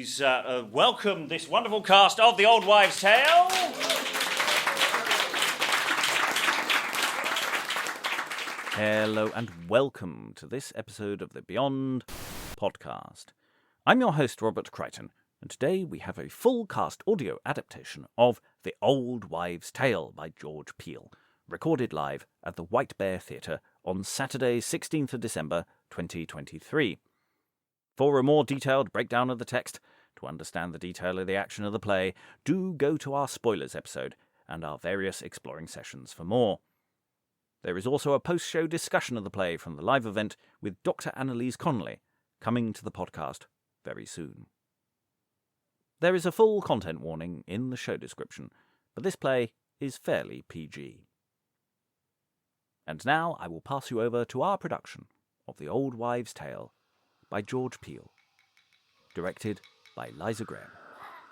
please welcome this wonderful cast of The Old Wives' Tale. Hello and welcome to this episode of the Beyond podcast. I'm your host, Robert Crichton, and today we have a full cast audio adaptation of The Old Wives' Tale by George Peele, recorded live at the White Bear Theatre on Saturday, 16th of December, 2023. For a more detailed breakdown of the text, to understand the detail of the action of the play, do go to our spoilers episode and our various exploring sessions for more. There is also a post-show discussion of the play from the live event with Dr. Annalise Connolly, coming to the podcast very soon. There is a full content warning in the show description, but this play is fairly PG. And now I will pass you over to our production of The Old Wives' Tale by George Peele, directed by Liza Graham,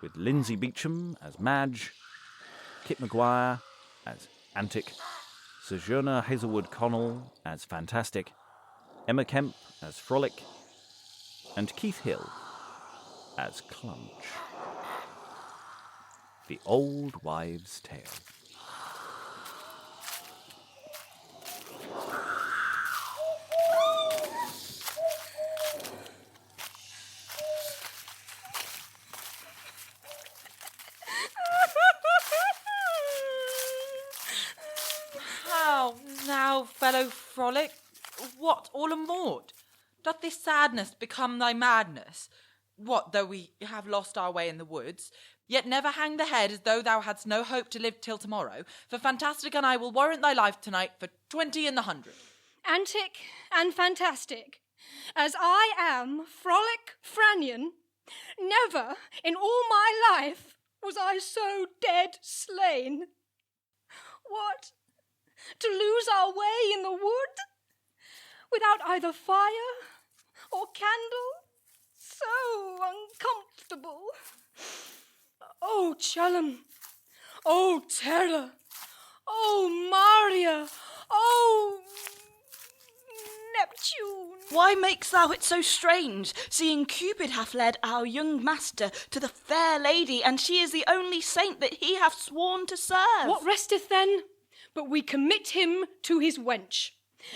with Lynsey Beauchamp as Madge, Kit McGuire as Antic, Sojourner Hazelwood-Connell as Fantastic, Emma Kemp as Frolic, and Keith Hill as Clunch. The Old Wives' Tale. Now, fellow Frolic, what, all amort? Doth this sadness become thy madness? What, though we have lost our way in the woods, yet never hang the head as though thou hadst no hope to live till tomorrow, for Fantastic and I will warrant thy life tonight for 20 in the 100. Antic and Fantastic, as I am Frolic Franion, never in all my life was I so dead slain. What? To lose our way in the wood, without either fire or candle, so uncomfortable. Oh, Chelum, oh, Terror, oh, Maria, oh, Neptune. Why makes thou it so strange, seeing Cupid hath led our young master to the fair lady, and she is the only saint that he hath sworn to serve? What resteth then? But we commit him to his wench,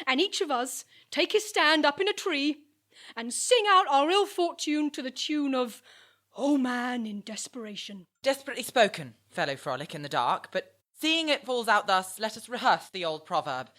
and each of us take his stand up in a tree and sing out our ill fortune to the tune of O Man in Desperation. Desperately spoken, fellow Frolic in the dark, but seeing it falls out thus, let us rehearse the old proverb.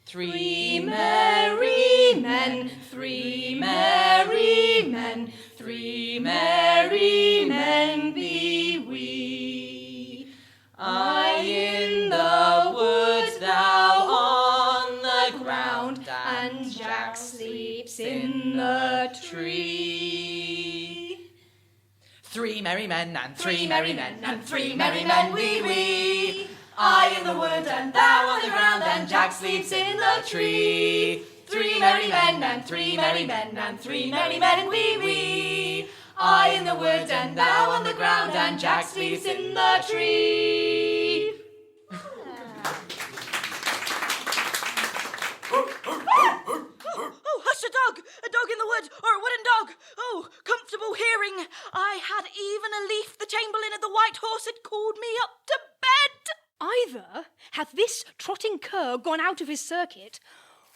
Three merry men, three merry men, three merry men be we. I in the woods, thou on the ground, and Jack sleeps in the tree. Three merry men, and three merry men, and three merry men we. I in the wood, and thou on the ground, and Jack sleeps in the tree. Three merry men, and three merry men, and three merry men we. I in the wood, and thou on the ground, and Jack sleeps in the tree. Oh, hush, a dog in the wood, or a wooden dog. Oh, comfortable hearing. I had even a leaf the chamberlain of the White Horse had called me up to bed. Either hath this trotting cur gone out of his circuit,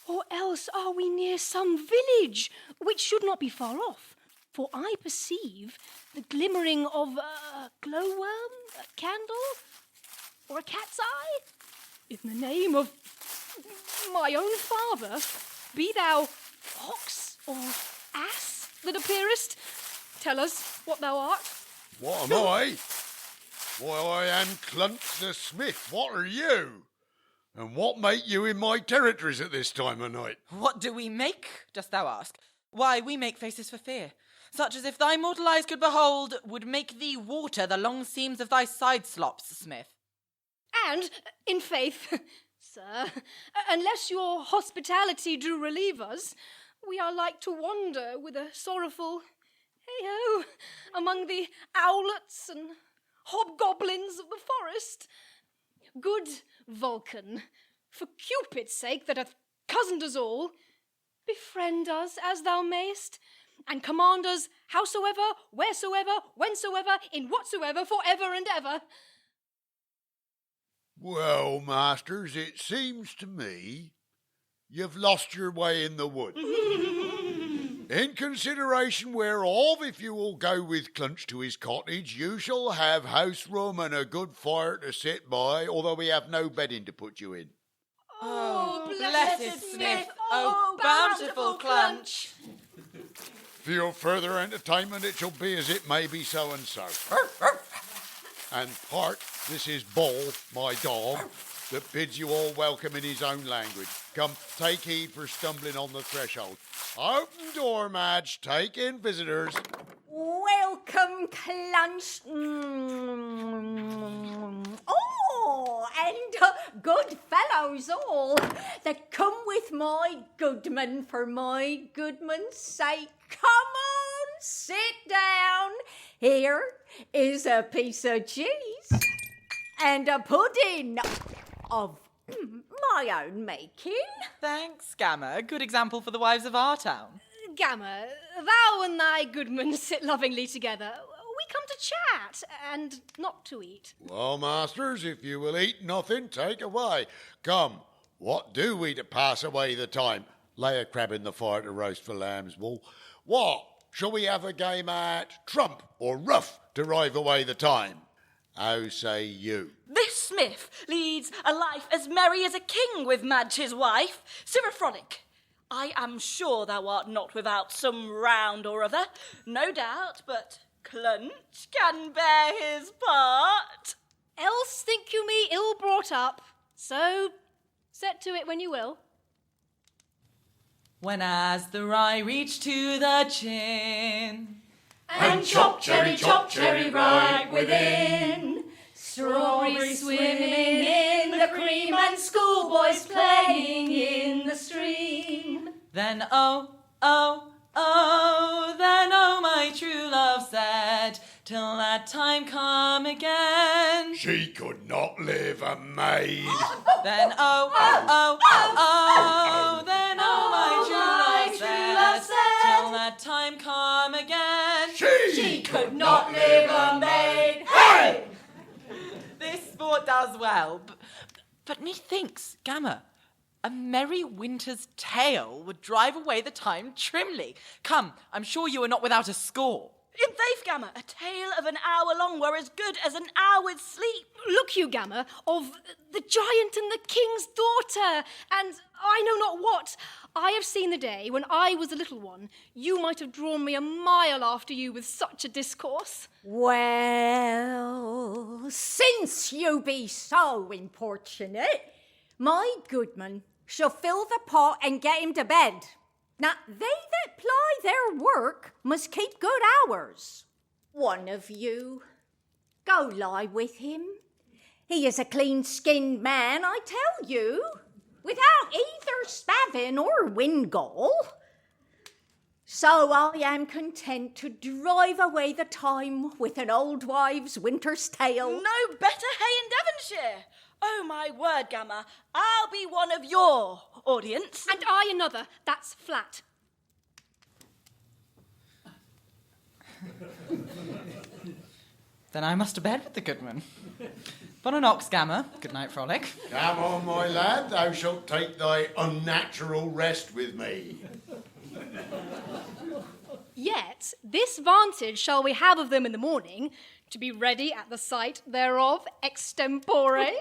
or else are we near some village, which should not be far off, for I perceive the glimmering of a glowworm, a candle, or a cat's eye. In the name of my own father, be thou ox or ass that appearest, tell us what thou art. What am I? Why, I am Clunch the smith. What are you? And what make you in my territories at this time of night? What do we make, dost thou ask? Why, we make faces for fear, such as if thy mortal eyes could behold, would make thee water the long seams of thy side slops, smith. And, in faith, sir, unless your hospitality do relieve us, we are like to wander with a sorrowful hey-ho among the owlets and hobgoblins of the forest. Good Vulcan, for Cupid's sake that hath cozened us all, befriend us as thou mayst, and command us howsoever, wheresoever, whensoever, in whatsoever, for ever and ever. Well, masters, it seems to me you've lost your way in the wood. In consideration whereof, if you will go with Clunch to his cottage, you shall have house room and a good fire to sit by, although we have no bedding to put you in. Oh, blessed Smith! Oh, bountiful Clunch! For your further entertainment, it shall be as it may be so and so. And part, this is Ball, my dog, that bids you all welcome in his own language. Come, take heed for stumbling on the threshold. Open door, Madge. Take in visitors. Welcome, Clunch. Oh, and good fellows all that come with my goodman for my goodman's sake. Come on, sit down. Here is a piece of cheese and a pudding of my own making. Thanks, Gamma. A good example for the wives of our town. Gamma, thou and thy goodman sit lovingly together. We come to chat, and not to eat. Well, masters, if you will eat nothing, take away. Come, what do we to pass away the time? Lay a crab in the fire to roast for lamb's wool. What? Shall we have a game at trump or rough to drive away the time? How say you? This Smith leads a life as merry as a king with Madge his wife. Sirrah Frolic, I am sure thou art not without some round or other, no doubt, but Clunch can bear his part. Else think you me ill brought up, so set to it when you will. When as the rye reached to the chin, and chop cherry right within, Strawberries swimming in the cream and schoolboys playing in the stream. then oh, my true love said, till that time come again. She could not live a maid. Then then my true love said, till that time come again. She could not live a maid. Hey! This sport does well, but methinks, Gamma, a merry winter's tale would drive away the time trimly. Come, I'm sure you are not without a score. In faith, Gamma, a tale of an hour long were as good as an hour's sleep. Look you, Gamma, of the giant and the king's daughter, and I know not what. I have seen the day when I was a little one. You might have drawn me a mile after you with such a discourse. Well, since you be so importunate, my goodman shall fill the pot and get him to bed. Now, they that ply their work must keep good hours. One of you, go lie with him. He is a clean-skinned man, I tell you, without either spavin or windgall. So I am content to drive away the time with an old wives' winter's tale. No better hay in Devonshire. Oh, my word, Gamma, I'll be one of your audience. And I another. That's flat. Then I must to bed with the goodman. Bon ox, Gamma. Good night, Frolic. Come on, my lad, thou shalt take thy unnatural rest with me. Yet this vantage shall we have of them in the morning, to be ready at the sight thereof extempore.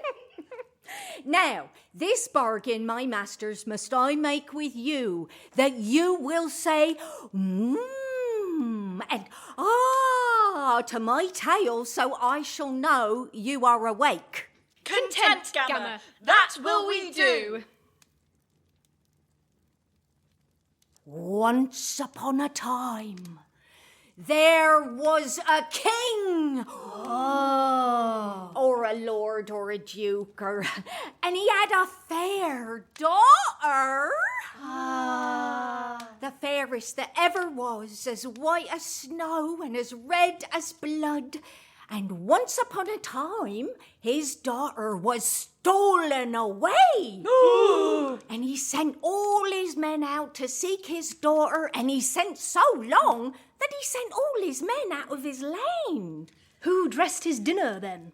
Now, this bargain, my masters, must I make with you, that you will say, and to my tale, so I shall know you are awake. Content, Gamma, that will we do. Once upon a time, there was a king, or a lord, or a duke, and he had a fair daughter. The fairest that ever was, as white as snow and as red as blood, And once upon a time, his daughter was stolen away. And he sent all his men out to seek his daughter, and he sent so long that he sent all his men out of his land. Who dressed his dinner, then?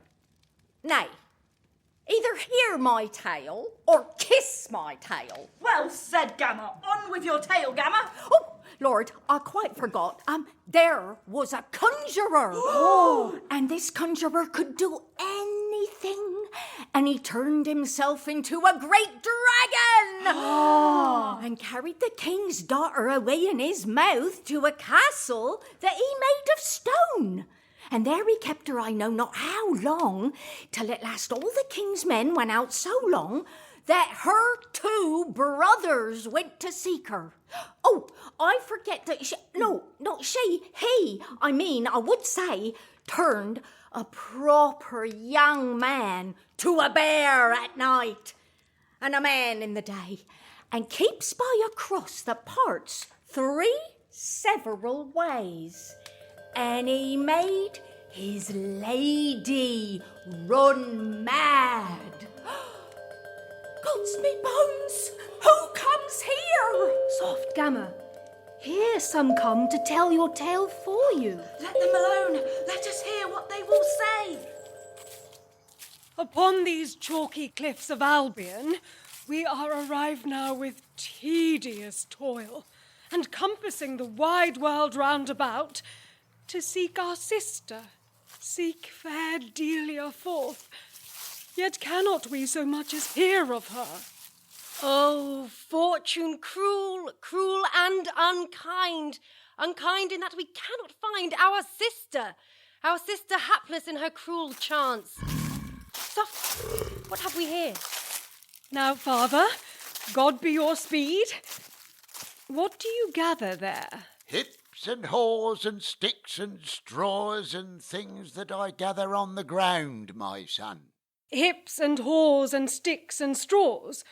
Nay, either hear my tale or kiss my tail. Well said, Gamma. On with your tale, Gamma. Oh, Lord, I quite forgot. There was a conjurer. And this conjurer could do anything. And he turned himself into a great dragon. And carried the king's daughter away in his mouth to a castle that he made of stone. And there he kept her I know not how long, till at last all the king's men went out so long that her 2 brothers went to seek her. Oh, I forget that I would say, turned a proper young man to a bear at night, and a man in the day, and keeps by across the parts 3 several ways. And he made his lady run mad. God's me bones! Who comes here? Soft, Gamma. Here some come to tell your tale for you. Let them alone. Let us hear what they will say. Upon these chalky cliffs of Albion, we are arrived now with tedious toil, and compassing the wide world round about, to seek our sister, seek fair Delia forth. Yet cannot we so much as hear of her. Oh, fortune cruel, cruel and unkind. Unkind in that we cannot find our sister hapless in her cruel chance. Soft, what have we here? Now, Father, God be your speed. What do you gather there? Hips and haws and sticks and straws and things that I gather on the ground, my son. Hips and haws and sticks and straws?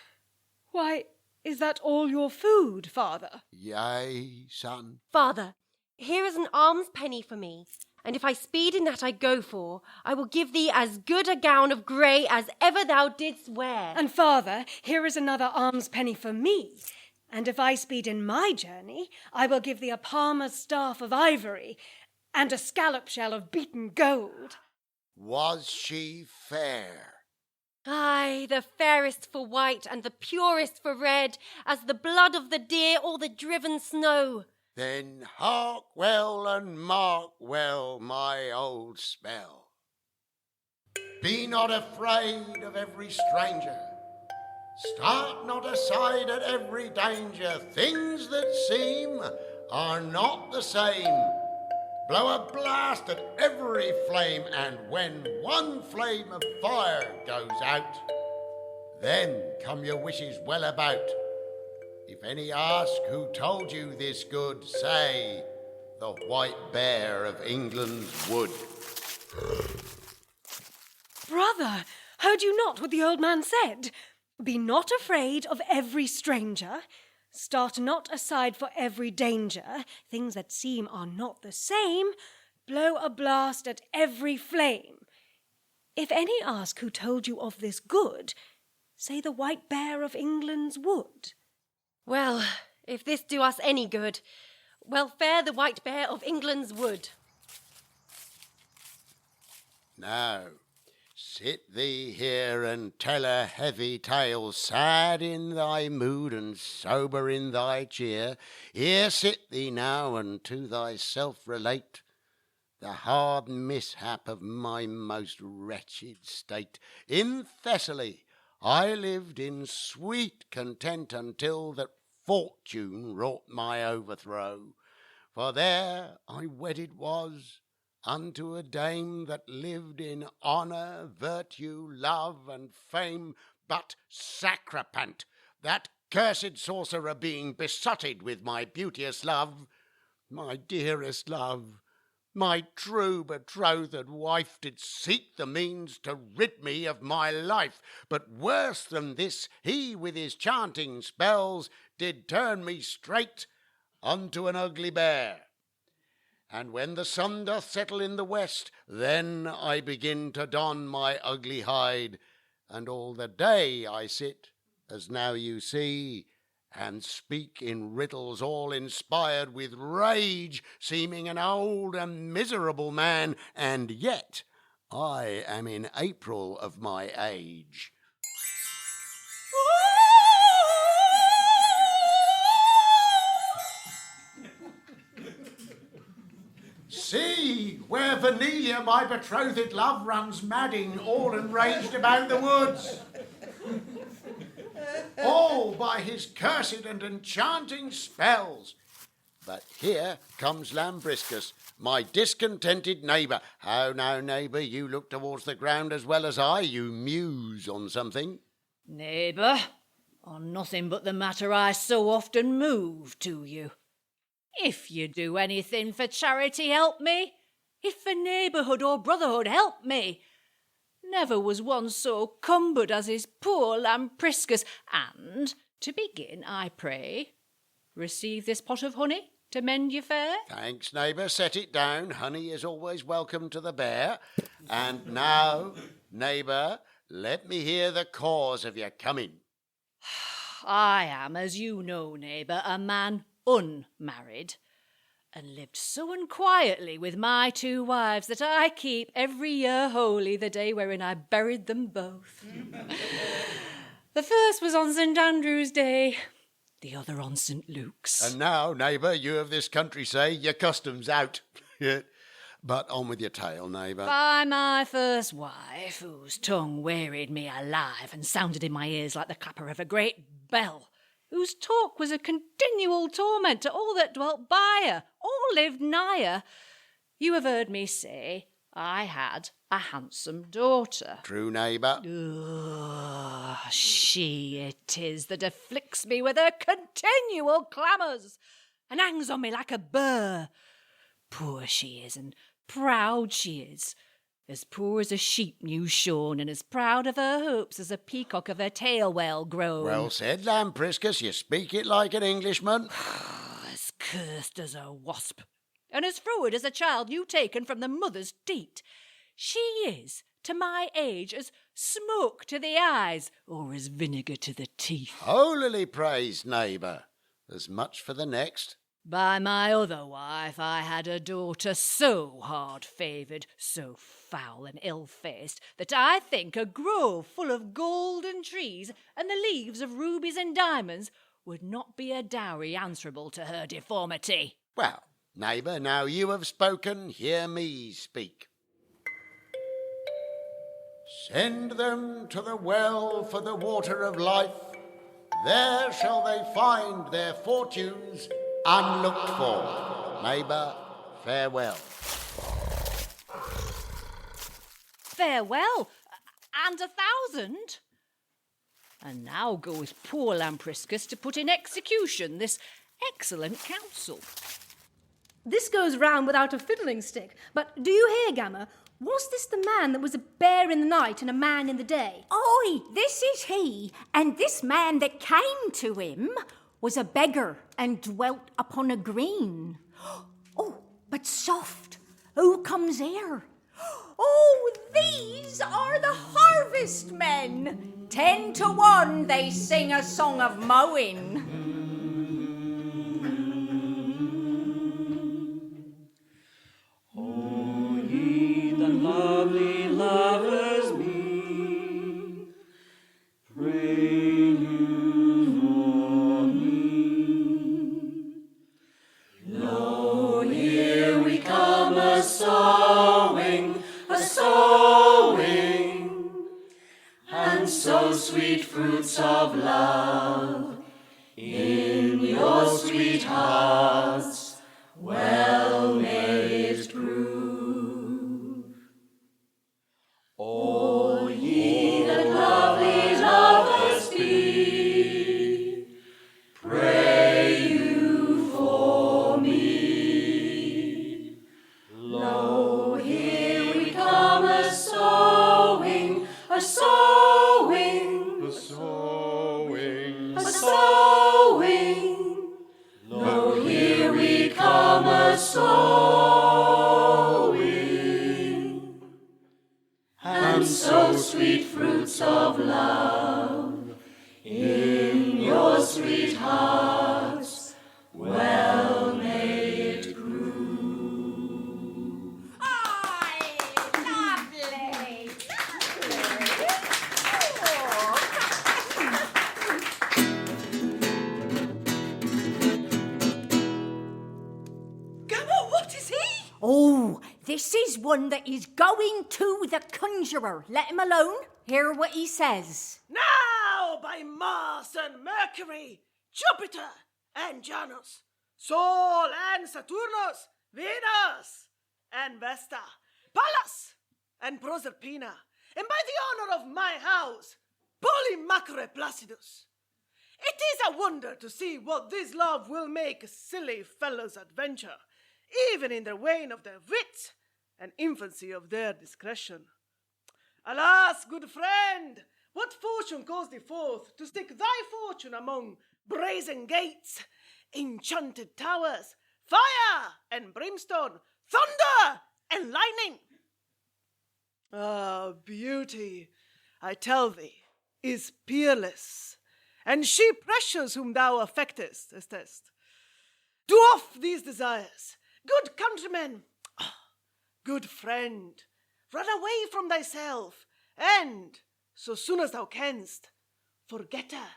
Why, is that all your food, Father? Yea, son. Father, here is an alms penny for me, and if I speed in that I go for, I will give thee as good a gown of grey as ever thou didst wear. And Father, here is another alms penny for me, and if I speed in my journey, I will give thee a palmer's staff of ivory, and a scallop shell of beaten gold. Was she fair? Aye, the fairest for white and the purest for red, as the blood of the deer or the driven snow. Then hark well and mark well my old spell. Be not afraid of every stranger. Start not aside at every danger. Things that seem are not the same. Blow a blast at every flame, and when one flame of fire goes out, then come your wishes well about. If any ask who told you this good, say, the White Bear of England's wood. Brother, heard you not what the old man said? Be not afraid of every stranger. Start not aside for every danger. Things that seem are not the same. Blow a blast at every flame. If any ask who told you of this good, say the White Bear of England's wood. Well, if this do us any good, well fare the White Bear of England's wood. Now, sit thee here and tell a heavy tale, sad in thy mood and sober in thy cheer. Here sit thee now and to thyself relate the hard mishap of my most wretched state. In Thessaly I lived in sweet content until that fortune wrought my overthrow. For there I wedded was unto a dame that lived in honour, virtue, love, and fame, but Sacrapant, that cursed sorcerer, being besotted with my beauteous love, my dearest love, my true betrothed wife, did seek the means to rid me of my life. But worse than this, he with his chanting spells did turn me straight unto an ugly bear. And when the sun doth settle in the west, then I begin to don my ugly hide, and all the day I sit, as now you see, and speak in riddles all inspired with rage, seeming an old and miserable man, and yet I am in April of my age. See, where Vanelia, my betrothed love, runs madding, all enraged about the woods. All by his cursed and enchanting spells. But here comes Lambriscus, my discontented neighbour. How now, neighbour, you look towards the ground as well as I, you muse on something. Neighbour, on nothing but the matter I so often move to you. If you do anything for charity, help me. If for neighbourhood or brotherhood, help me. Never was one so cumbered as is poor Lambriscus. And, to begin, I pray, receive this pot of honey to mend your fare. Thanks, neighbour, set it down. Honey is always welcome to the bear. And now, neighbour, let me hear the cause of your coming. I am, as you know, neighbour, a man unmarried, and lived so unquietly with my 2 wives that I keep every year holy the day wherein I buried them both. The first was on St. Andrew's Day, the other on St. Luke's. And now, neighbour, you of this country say your custom's out. But on with your tale, neighbour. By my first wife, whose tongue wearied me alive and sounded in my ears like the clapper of a great bell, whose talk was a continual torment to all that dwelt by her, or lived nigh her, you have heard me say I had a handsome daughter. True, neighbour. She it is that afflicts me with her continual clamours, and hangs on me like a burr. Poor she is, and proud she is, as poor as a sheep new shorn, and as proud of her hopes as a peacock of her tail well grown. Well said, Lambriscus, you speak it like an Englishman. As cursed as a wasp, and as froward as a child new taken from the mother's teat. She is, to my age, as smoke to the eyes, or as vinegar to the teeth. Holily praised, neighbour. As much for the next. By my other wife I had a daughter so hard-favoured, so foul and ill-faced, that I think a grove full of golden trees and the leaves of rubies and diamonds would not be a dowry answerable to her deformity. Well, neighbour, now you have spoken, hear me speak. Send them to the well for the water of life. There shall they find their fortunes unlooked for. Neighbour, farewell. Farewell, and 1,000. And now goeth poor Lambriscus to put in execution this excellent counsel. This goes round without a fiddling stick. But do you hear, Gamma? Was this the man that was a bear in the night and a man in the day? Aye, this is he, and this man that came to him was a beggar and dwelt upon a green. Oh, but soft, who comes here? Oh, these are the harvest men. 10 to 1 they sing a song of mowing. Oh, ye the lovely lovers be, pray you for me. Lo, here we come a-sowing, and sow sweet fruits of love in your sweet hearts, well may it prove. O ye that lovely lovers be, pray you for me. Lo, here we come a-sowing, a-sowing. Lo, here we come a-sowing. Oh, this is one that is going to the conjurer. Let him alone. Hear what he says. Now, by Mars and Mercury, Jupiter and Janus, Sol and Saturnus, Venus and Vesta, Pallas and Proserpina, and by the honor of my house, Polymacre Placidus. It is a wonder to see what this love will make silly fellows adventure, even in the wane of their wit and infancy of their discretion. Alas, good friend, what fortune calls thee forth to stick thy fortune among brazen gates, enchanted towers, fire and brimstone, thunder and lightning? Ah, beauty, I tell thee, is peerless, and she precious whom thou affectest, Estes. Do off these desires, good countryman, good friend, run away from thyself, and, so soon as thou canst, forget her,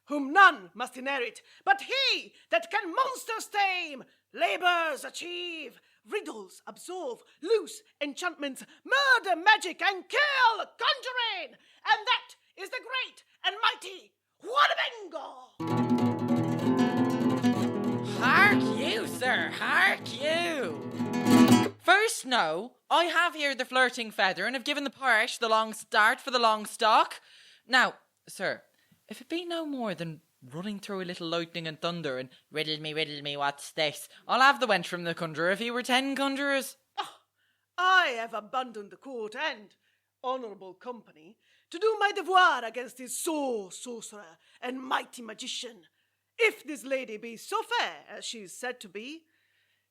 whom none must inherit, but he that can monsters tame, labours achieve, riddles absolve, loose enchantments, murder magic, and kill conjuring, and that is the great and mighty Huanebango. Hark you, sir, hark you. First, no, I have here the flirting feather and have given the parish the long start for the long stock. Now, sir, if it be no more than running through a little lightning and thunder and riddle me, what's this? I'll have the wench from the conjurer if he were 10 conjurers. Oh, I have abandoned the court and honourable company to do my devoir against this sorcerer and mighty magician. If this lady be so fair as she is said to be,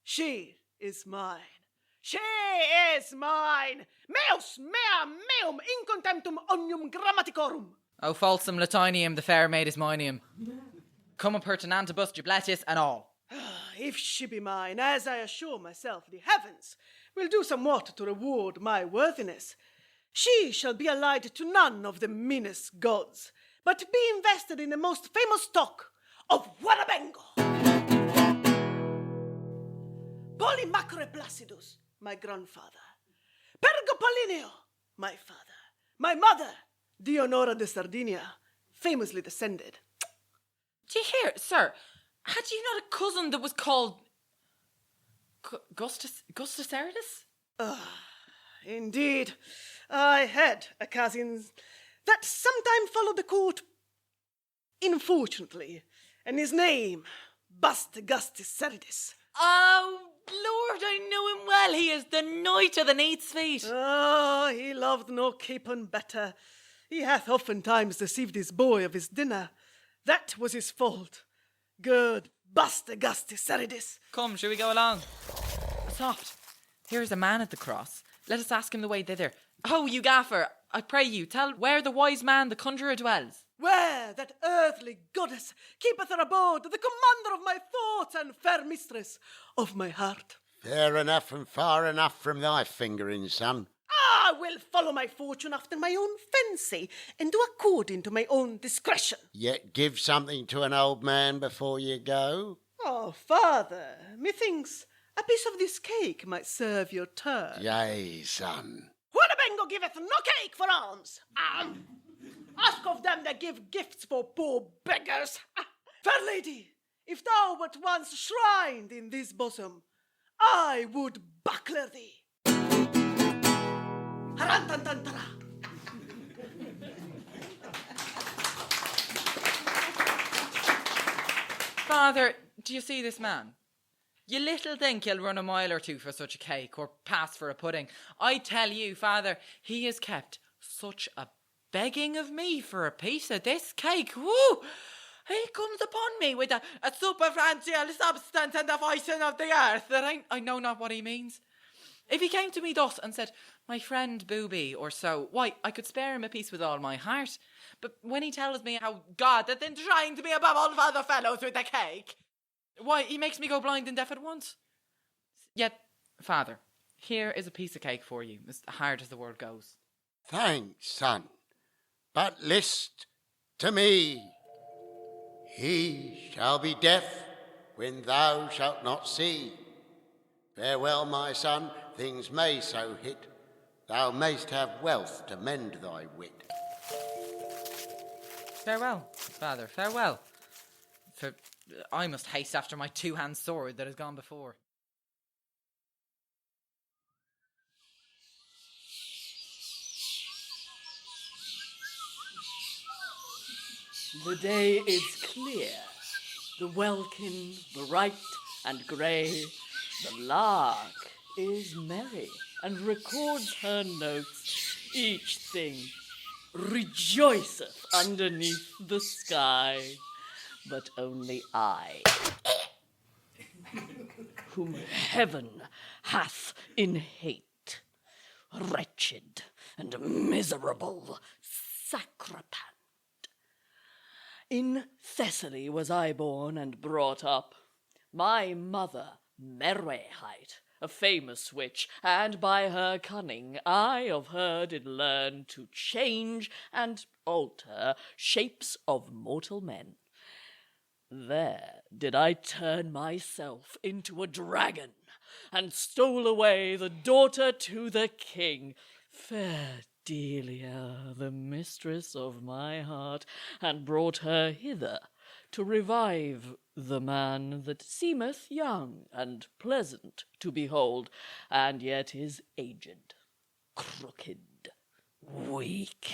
she is mine. She is mine. Meus mea meum in contemptum omnium grammaticorum. O falsum latinium, the fair maid is mineum. Cum pertinantibus jubletis and all. If she be mine, as I assure myself the heavens will do somewhat to reward my worthiness, she shall be allied to none of the meanest gods, but be invested in the most famous stock of Huanebango. Polymacre Placidus, my grandfather. Pergo my father. My mother, Dionora de Sardinia, famously descended. Do you hear, sir? Had you not a cousin that was called Gustus Erestus? Indeed, I had a cousin that sometime followed the court, unfortunately, and his name, Bastagustus Eredus. Oh, Lord, I know him well. He is the knight of the neat's feet. Oh, he loved no capon better. He hath oftentimes deceived his boy of his dinner. That was his fault. Good Bastagustus Eredus. Come, shall we go along? Soft. Here is a man at the cross. Let us ask him the way thither. Oh, you gaffer, I pray you, tell where the wise man, the conjurer, dwells. Where that earthly goddess keepeth her abode, the commander of my thoughts and fair mistress of my heart. Fair enough and far enough from thy fingering, son. I will follow my fortune after my own fancy, and do according to my own discretion. Yet give something to an old man before you go. Oh, father, methinks a piece of this cake might serve your turn. Yea, son. Huanebango giveth no cake for alms. Ask of them that give gifts for poor beggars. Fair lady, if thou wert once shrined in this bosom, I would buckler thee. Harantantantara. Father, do you see this man? You little think he'll run a mile or two for such a cake, or pass for a pudding. I tell you, Father, he has kept such a begging of me for a piece of this cake. Woo! He comes upon me with a superfrantial substance and the voicing of the earth that I know not what he means. If he came to me thus and said, my friend Booby, or so, why, I could spare him a piece with all my heart. But when he tells me how God hath enshrined to me above all other fellows with the cake, why, he makes me go blind and deaf at once. Yet, Father, here is a piece of cake for you, as hard as the word goes. Thanks, son. But list to me. He shall be deaf when thou shalt not see. Farewell, my son, things may so hit. Thou mayst have wealth to mend thy wit. Farewell, father, farewell. For I must haste after my two-hand sword that has gone before. The day is clear, the welkin bright and grey. The lark is merry and records her notes. Each thing rejoiceth underneath the sky, but only I, whom heaven hath in hate, wretched and miserable Sacrapant. In Thessaly was I born and brought up. My mother, Merryheit, a famous witch, and by her cunning I of her did learn to change and alter shapes of mortal men. There did I turn myself into a dragon, and stole away the daughter to the king, fair Delia, the mistress of my heart, and brought her hither to revive the man that seemeth young and pleasant to behold, and yet is aged, crooked, weak,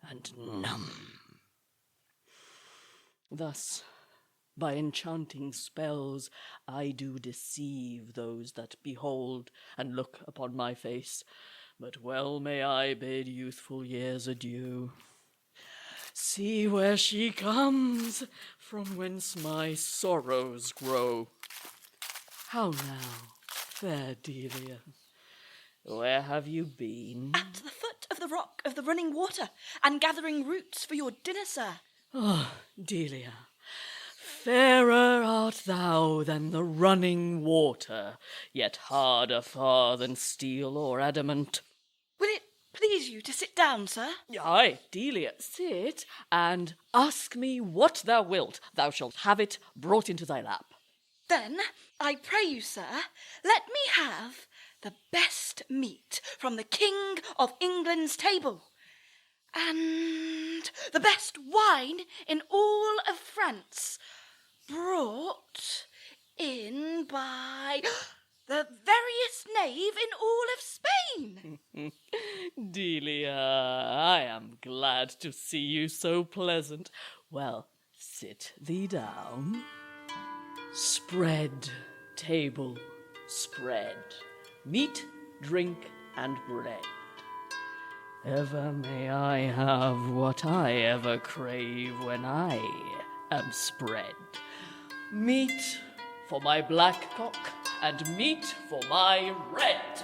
and numb. Thus, by enchanting spells, I do deceive those that behold and look upon my face. But well may I bid youthful years adieu. See where she comes, from whence my sorrows grow. How now, fair Delia? Where have you been? At the foot of the rock of the running water, and gathering roots for your dinner, sir. Ah, Delia, fairer art thou than the running water, yet harder far than steel or adamant. Will it please you to sit down, sir? Aye, Delia, sit, and ask me what thou wilt. Thou shalt have it brought into thy lap. Then, I pray you, sir, let me have the best meat from the King of England's table, and the best wine in all of France, brought in by the veriest knave in all of Spain. Delia, I am glad to see you so pleasant. Well, sit thee down. Spread, table, spread. Meat, drink, and bread. Ever may I have what I ever crave when I am spread. Meat for my black cock, and meat for my red.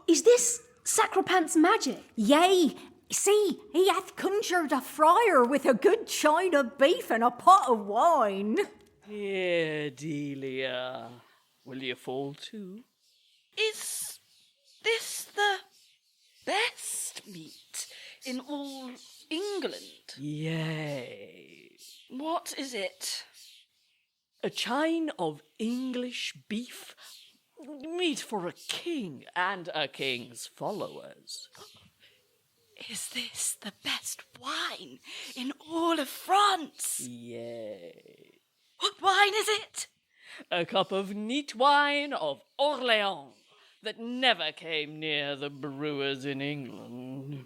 Is this Sacrapant's magic? Yea, see, he hath conjured a friar with a good chine of beef and a pot of wine. Here, Delia, will you fall to? Is this the best meat in all England? Yea. What is it? A chine of English beef, meat for a king and a king's followers. Is this the best wine in all of France? Yea. What wine is it? A cup of neat wine of Orleans that never came near the brewers in England.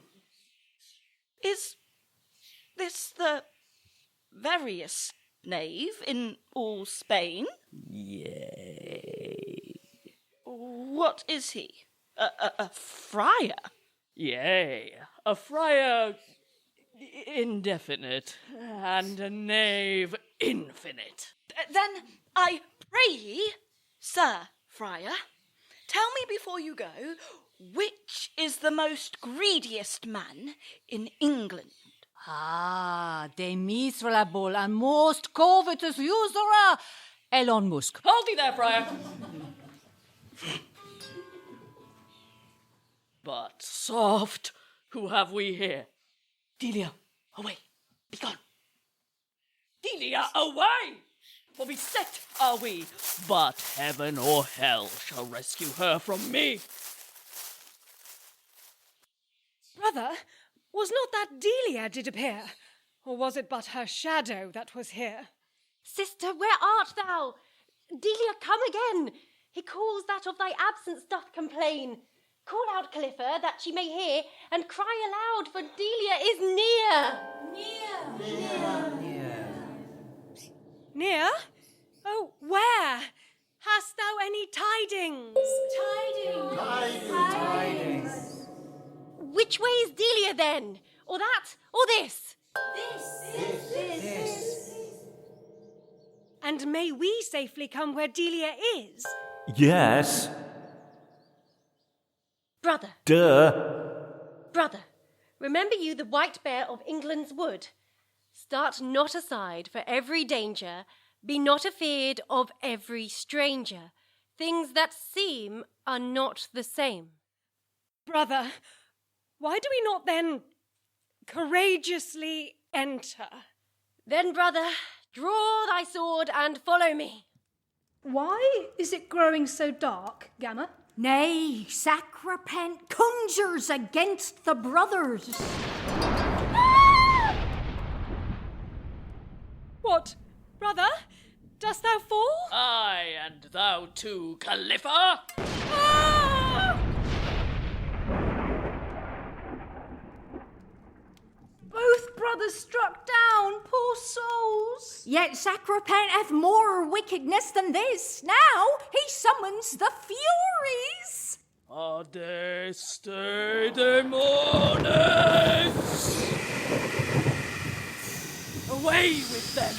Is this the veriest knave in all Spain? Yea. What is he? A friar? Yea, a friar indefinite, and a knave infinite. Then I pray ye, sir friar, tell me before you go, which is the most greediest man in England? Ah, the miserable and most covetous usurer, Elon Musk. Hold thee there, friar. But soft, who have we here? Delia, away, be gone. Delia, away! for beset are we, but heaven or hell shall rescue her from me. Brother, was not that Delia did appear? Or was it but her shadow that was here? Sister, where art thou? Delia, come again. He calls that of thy absence doth complain. Call out, Calipha, that she may hear, and cry aloud, for Delia is near. Near? Oh, where? Hast thou any tidings? Tidings. Which way is Delia then? Or that, or this? This. And may we safely come where Delia is? Yes. Brother, Duh. remember you the white bear of England's wood? Start not aside for every danger, be not afeard of every stranger. Things that seem are not the same. Brother, why do we not then courageously enter? Then, brother, draw thy sword and follow me. Why is it growing so dark, Gamma? Nay, Sacrapant conjures against the brothers. What, brother? Dost thou fall? Aye, and thou too, Calipha! Ah! Both brothers struck down, poor souls. Yet Sacrapant hath more wickedness than this. Now he summons the Furies. Adeste demones! Away with them!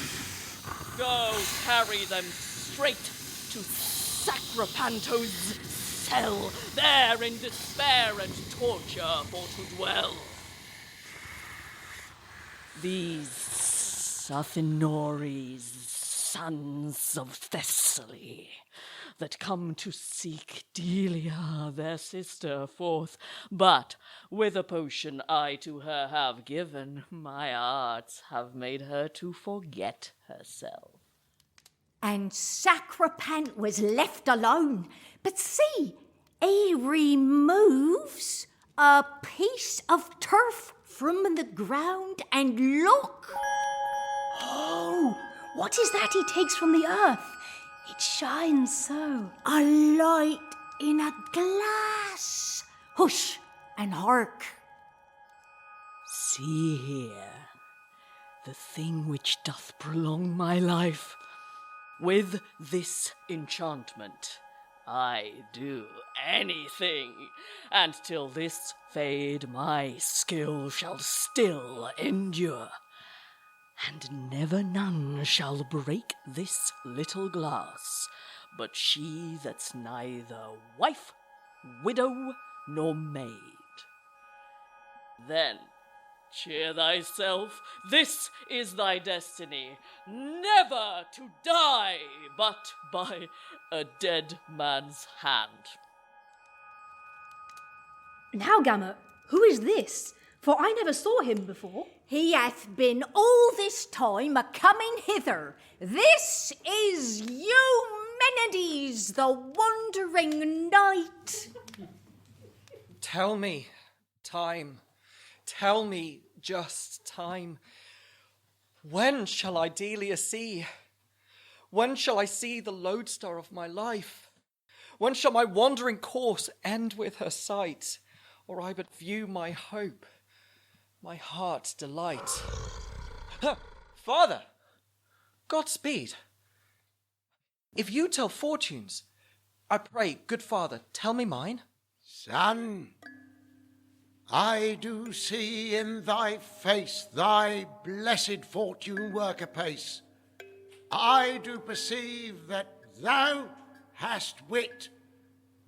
Go carry them straight to Sacrapanto's cell, there in despair and torture for to dwell. These Athenores, sons of Thessaly, that come to seek Delia, their sister, forth, but with a potion I to her have given, my arts have made her to forget herself. And Sacrapant was left alone. But see, he removes a piece of turf from the ground, and look. Oh, what is that he takes from the earth? It shines so. A light in a glass. Hush and hark. See here, the thing which doth prolong my life. With this enchantment, I do anything, and till this fade my skill shall still endure, and never none shall break this little glass, but she that's neither wife, widow, nor maid. Then cheer thyself, this is thy destiny, never to die but by a dead man's hand. Now, Gamma, who is this? For I never saw him before. He hath been all this time a-coming hither. This is Eumenides, the wandering knight. Tell me, time. Tell me just time. When shall I Delia see? When shall I see the lodestar of my life? When shall my wandering course end with her sight, or I but view my hope, my heart's delight? Father, Godspeed. If you tell fortunes, I pray, good father, tell me mine. Son, I do see in thy face thy blessed fortune work apace. I do perceive that thou hast wit.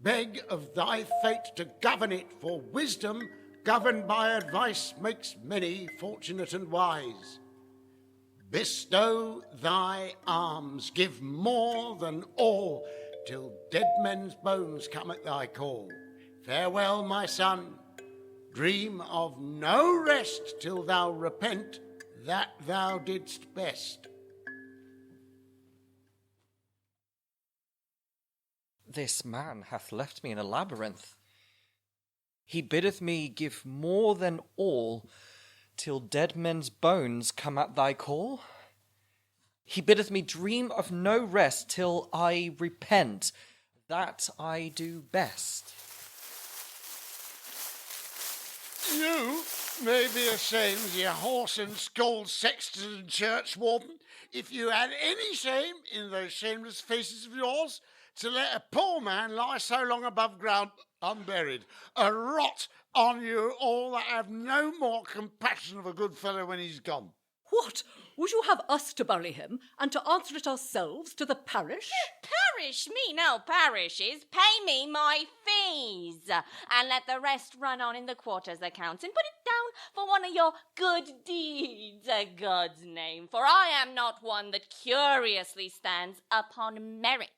Beg of thy fate to govern it, for wisdom governed by advice makes many fortunate and wise. Bestow thy alms, give more than all, till dead men's bones come at thy call. Farewell, my son. Dream of no rest till thou repent that thou didst best. This man hath left me in a labyrinth. He biddeth me give more than all, till dead men's bones come at thy call. He biddeth me dream of no rest, till I repent that I do best. You may be ashamed, ye horse and scold sexton and churchwarden, if you had any shame in those shameless faces of yours, to let a poor man lie so long above ground unburied. A rot on you all that have no more compassion of a good fellow when he's gone. What? Would you have us to bury him, and to answer it ourselves to the parish? Parish? Me no parishes. Pay me my fees. And let the rest run on in the quarters accounts, and put it down for one of your good deeds, a God's name. For I am not one that curiously stands upon merit.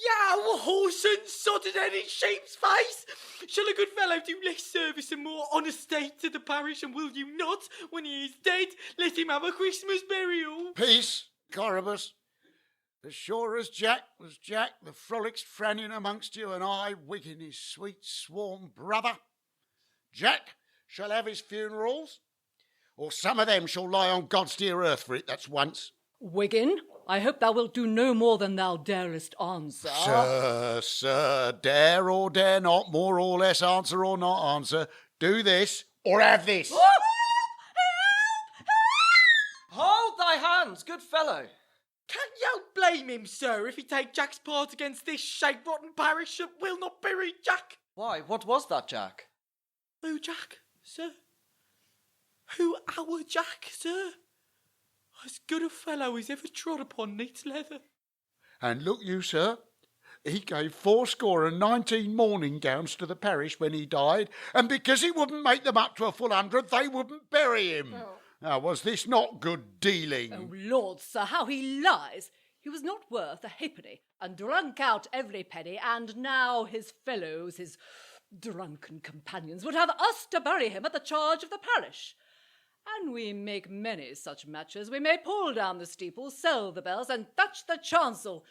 Yow, horse and sodden any sheep's face! Shall a good fellow do less service and more honest state to the parish, and will you not, when he is dead, let him have a Christmas burial? Peace, Corebus. As sure as Jack was Jack, the Frolic's Franagan amongst you, and I, Wiggen, his sweet sworn brother. Jack shall have his funerals, or some of them shall lie on God's dear earth for it, that's once. Wiggen, I hope thou wilt do no more than thou darest answer. Sir, dare or dare not, more or less, answer or not answer, do this or have this. Hold thy hands, good fellow. Can't you blame him, sir, if he take Jack's part against this shake-rotten parish that will not bury Jack? Why, what was that, Jack? Who, Jack, sir? Who, our Jack, sir? As good a fellow as ever trod upon neat leather. And look you, sir, he gave 19 mourning gowns to the parish when he died, and because he wouldn't make them up to a full 100, they wouldn't bury him. Oh. Now, was this not good dealing? Oh, Lord, sir, how he lies! He was not worth a halfpenny, and drunk out every penny, and now his fellows, his drunken companions, would have us to bury him at the charge of the parish. And we make many such matches. We may pull down the steeple, sell the bells, and thatch the chancel.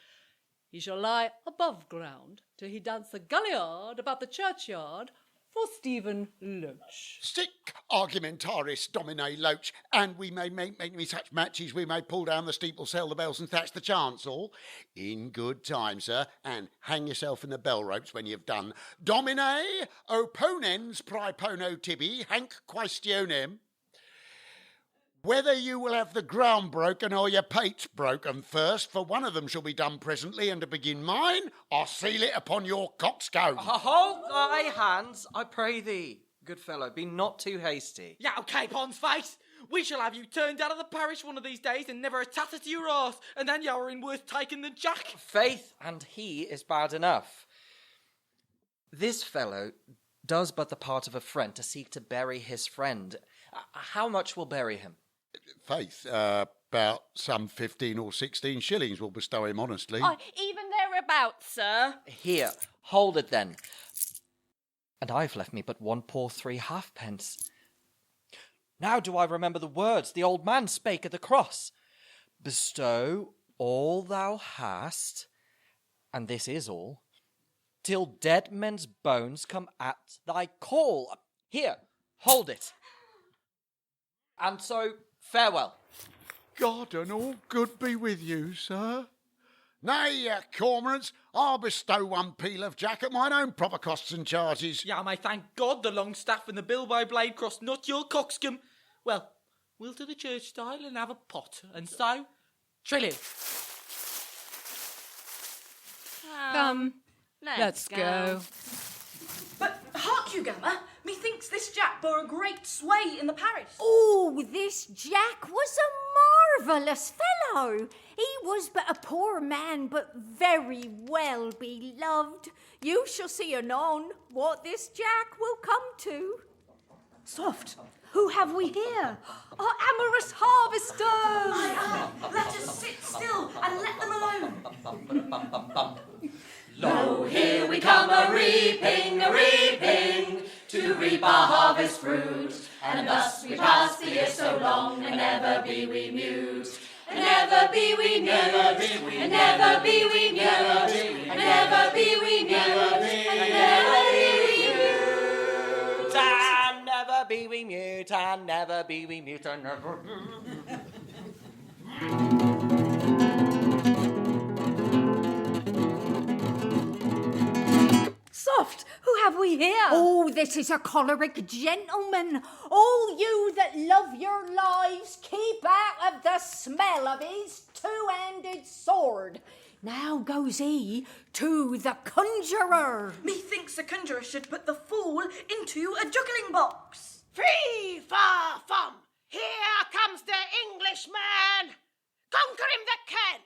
He shall lie above ground till he dance the gullyard about the churchyard for Stephen Loach. Stick argumentaris domine Loach, and we may make me such matches, we may pull down the steeple, sell the bells, and thatch the chancel. In good time, sir, and hang yourself in the bell ropes when you've done. Domine opponens praepono tibi, hanc questionem. Whether you will have the ground broken or your pates broken first, for one of them shall be done presently, and to begin mine, I'll seal it upon your coxcomb. Hold thy hands, I pray thee, good fellow, be not too hasty. Yow, capon's face! We shall have you turned out of the parish one of these days, and never a tatter to your arse, and then you are in worse taking than Jack. Faith, and he is bad enough. This fellow does but the part of a friend to seek to bury his friend. How much will bury him? Faith, about some 15 or 16 shillings will bestow him honestly. Even thereabouts, sir. Here, hold it then. And I've left me but one poor 3 halfpence. Now do I remember the words the old man spake at the cross. Bestow all thou hast, and this is all, till dead men's bones come at thy call. Here, hold it. And so, farewell. God and all good be with you, sir. Nay, cormorants, I'll bestow 1 Peele of Jack at mine own proper costs and charges. Yeah, may thank God the long staff and the bilbo blade crossed not your coxcomb. Well, we'll to the church stile and have a pot, and so, Trillion. Come, Let's go. But hark you, Gamma, methinks this Jack bore a great sway in the parish. Oh, this Jack was a marvellous fellow. He was but a poor man, but very well beloved. You shall see anon what this Jack will come to. Soft, who have we here? Our amorous harvesters! Let us sit still and let them alone. Lo, here we come a-reaping, to reap our harvest fruit. And thus we pass the year so long, and never be we mute. And never be we mute, and never be we mute, and never be we mute. and never be we mute. Soft, who have we here? Oh, this is a choleric gentleman. All you that love your lives, keep out of the smell of his two-handed sword. Now goes he to the conjurer. Methinks the conjurer should put the fool into a juggling box. Fee, far, fum. Here comes the Englishman. Conquer him that can.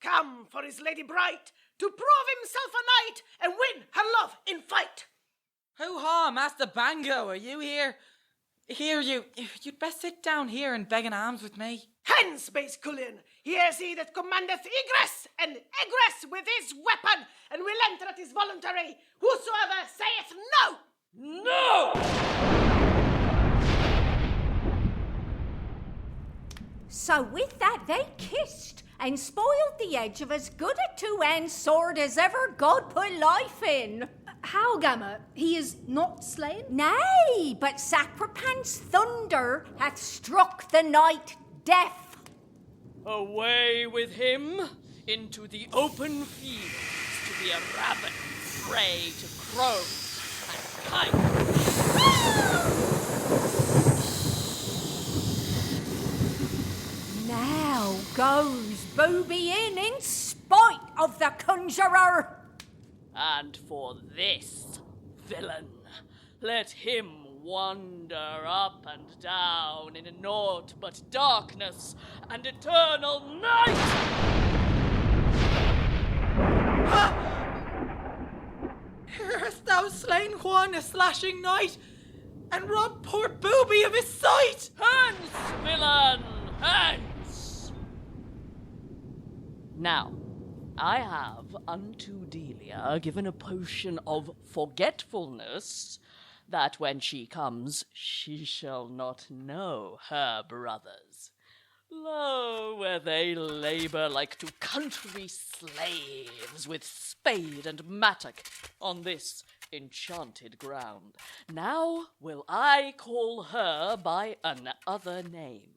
Come for his lady bright, to prove himself a knight and win her love in fight. Ho-ha, Master Bango, are you here? Here, you'd best sit down here and beg an alms with me. Hence, base Cullion, here's he that commandeth egress and egress with his weapon, and will enter at his voluntary, whosoever saith no. No! So with that they kissed and spoiled the edge of as good a two-hand sword as ever God put life in. How, Gamma? He is not slain? Nay, but Sacrapant's thunder hath struck the knight deaf. Away with him into the open fields to be a rabbit prey to crows and kites. Now goes Booby in spite of the conjurer. And for this villain, let him wander up and down in naught but darkness and eternal night! Here hast thou slain Juan, a slashing knight, and robbed poor Booby of his sight! Hence, villain, hence! Now, I have unto Delia given a potion of forgetfulness, that when she comes, she shall not know her brothers. Lo, where they labour like to country slaves with spade and mattock on this enchanted ground. Now will I call her by another name,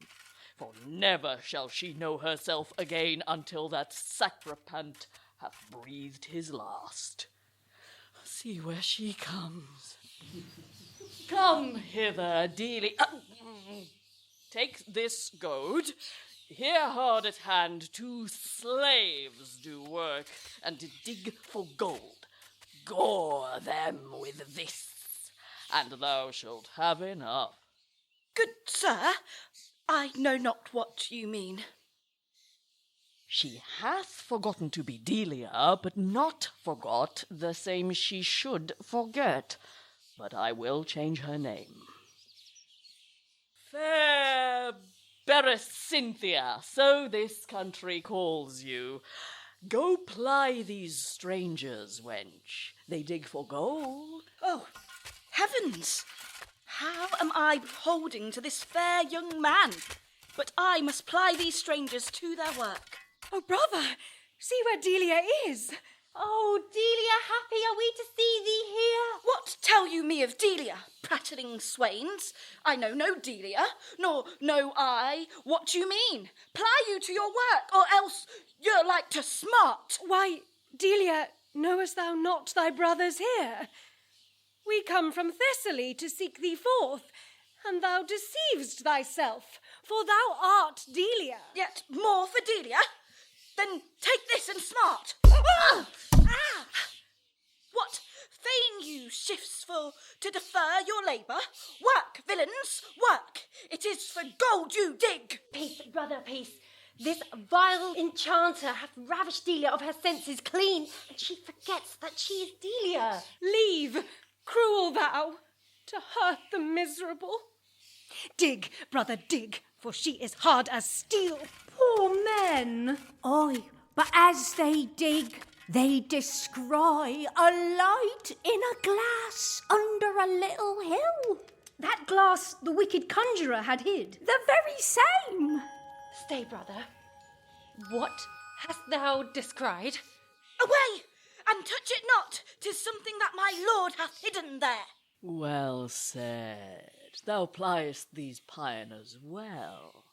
for never shall she know herself again until that Sacrapant hath breathed his last. See where she comes. Come hither, Delia. Take this goad. Here hard at hand 2 slaves do work, and dig for gold. Gore them with this, and thou shalt have enough. Good sir, I know not what you mean. She hath forgotten to be Delia, but not forgot the same she should forget. But I will change her name. Fair Beresynthia, so this country calls you. Go ply these strangers, wench. They dig for gold. Oh, heavens! How am I beholding to this fair young man? But I must ply these strangers to their work. Oh, brother, see where Delia is. Oh, Delia, happy are we to see thee here? What tell you me of Delia, prattling swains? I know no Delia, nor know I what you mean. Ply you to your work, or else you're like to smart. Why, Delia, knowest thou not thy brothers here? We come from Thessaly to seek thee forth, and thou deceivest thyself, for thou art Delia. Yet more for Delia? Then take this and smart. What, feign you shifts for to defer your labour? Work, villains, work. It is for gold you dig. Peace, brother, peace. This vile enchanter hath ravished Delia of her senses clean, and she forgets that she is Delia. Leave, cruel thou, to hurt the miserable. Dig, brother, dig, for she is hard as steel. Poor men. Aye, but as they dig, they descry a light in a glass under a little hill. That glass the wicked conjurer had hid. The very same. Stay, brother. What hast thou descried? Away, and touch it not. 'Tis something that my lord hath hidden there. Well said. Thou pliest these pioneers well.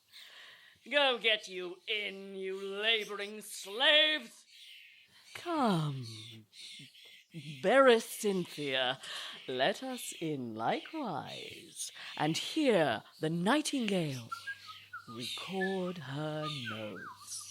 Go get you in, you labouring slaves. Come, Berith Cynthia, let us in likewise, and hear the nightingale record her notes.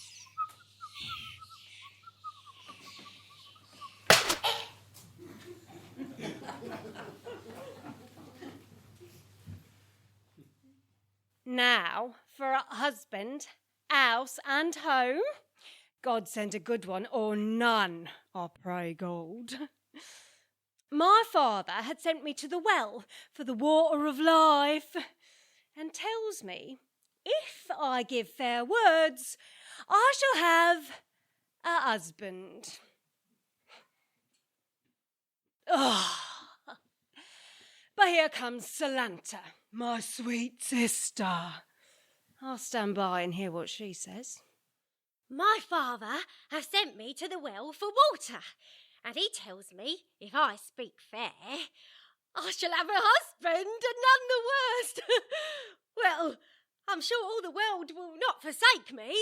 Now, for a husband, house and home, God send a good one or none, I pray God. My father had sent me to the well for the water of life, and tells me if I give fair words, I shall have a husband. But here comes Celanta, my sweet sister. I'll stand by and hear what she says. My father has sent me to the well for water, and he tells me if I speak fair, I shall have a husband and none the worst. Well, I'm sure all the world will not forsake me.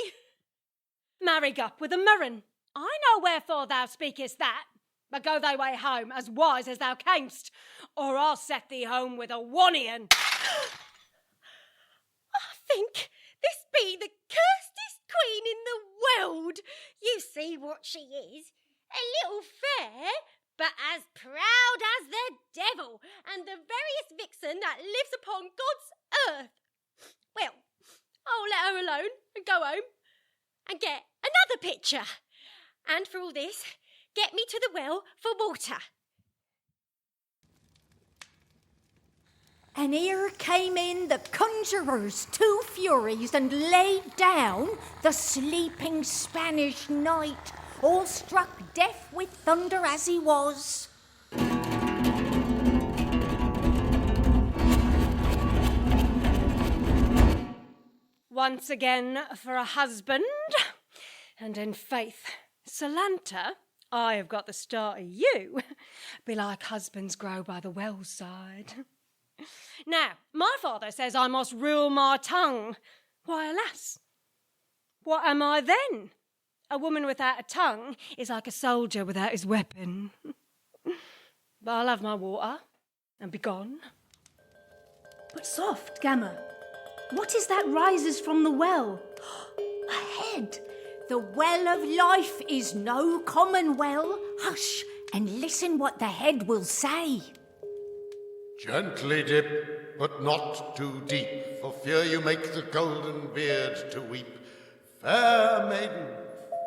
Marry up with a murren. I know wherefore thou speakest that. But go thy way home, as wise as thou camest, or I'll set thee home with a wannion. I think this be the cursedest queen in the world. You see what she is, a little fair, but as proud as the devil, and the veriest vixen that lives upon God's earth. Well, I'll let her alone and go home and get another pitcher. And for all this, get me to the well for water. And here came in the conjurers, two furies, and laid down the sleeping Spanish knight, all struck deaf with thunder as he was. Once again for a husband, and in faith, Celanta, I have got the start of you. Belike husbands grow by the well side. Now, my father says I must rule my tongue. Why, alas, what am I then? A woman without a tongue is like a soldier without his weapon. But I'll have my water and be gone. But soft, Gamma. What is that rises from the well? A head. The well of life is no common well. Hush, and listen what the head will say. Gently dip, but not too deep, for fear you make the golden beard to weep. Fair maiden,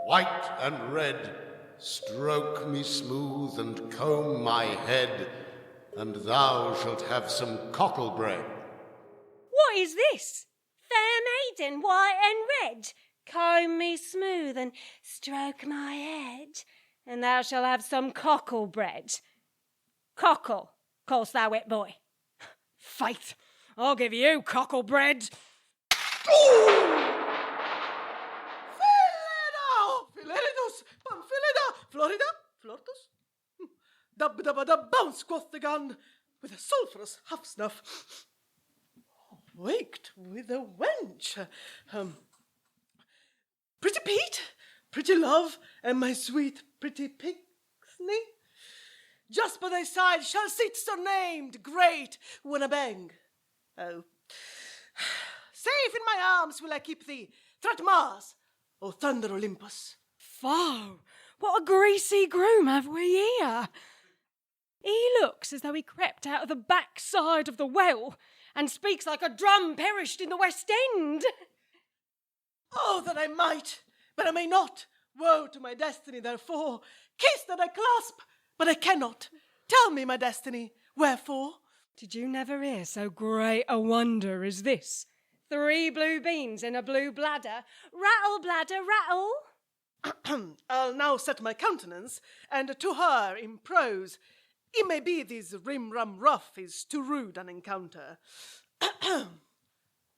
white and red, stroke me smooth and comb my head, and thou shalt have some cockle bread. What is this? Fair maiden, white and red, comb me smooth and stroke my head, and thou shalt have some cockle bread. Cockle, call'st thou it, boy? Faith, I'll give you cockle bread. Phileridus, Pamphilida, Florida, Flortus. Dub, bounce, quoth the gun, with a sulphurous half-snuff. Waked with a wench. Pretty Pete, pretty love, and my sweet pretty Pixney. Just by thy side shall sit surnamed great Huanebango. Oh, safe in my arms will I keep thee, threat Mars, O thunder Olympus. Foh, what a greasy groom have we here. He looks as though he crept out of the backside of the well, and speaks like a drum perished in the West End. Oh, that I might, but I may not. Woe to my destiny, therefore. Kiss that I clasp, but I cannot. Tell me, my destiny, wherefore? Did you never hear so great a wonder as this? 3 blue beans in a blue bladder. Rattle, bladder, rattle. I'll now set my countenance, and to her in prose. It may be this rim-rum rough is too rude an encounter.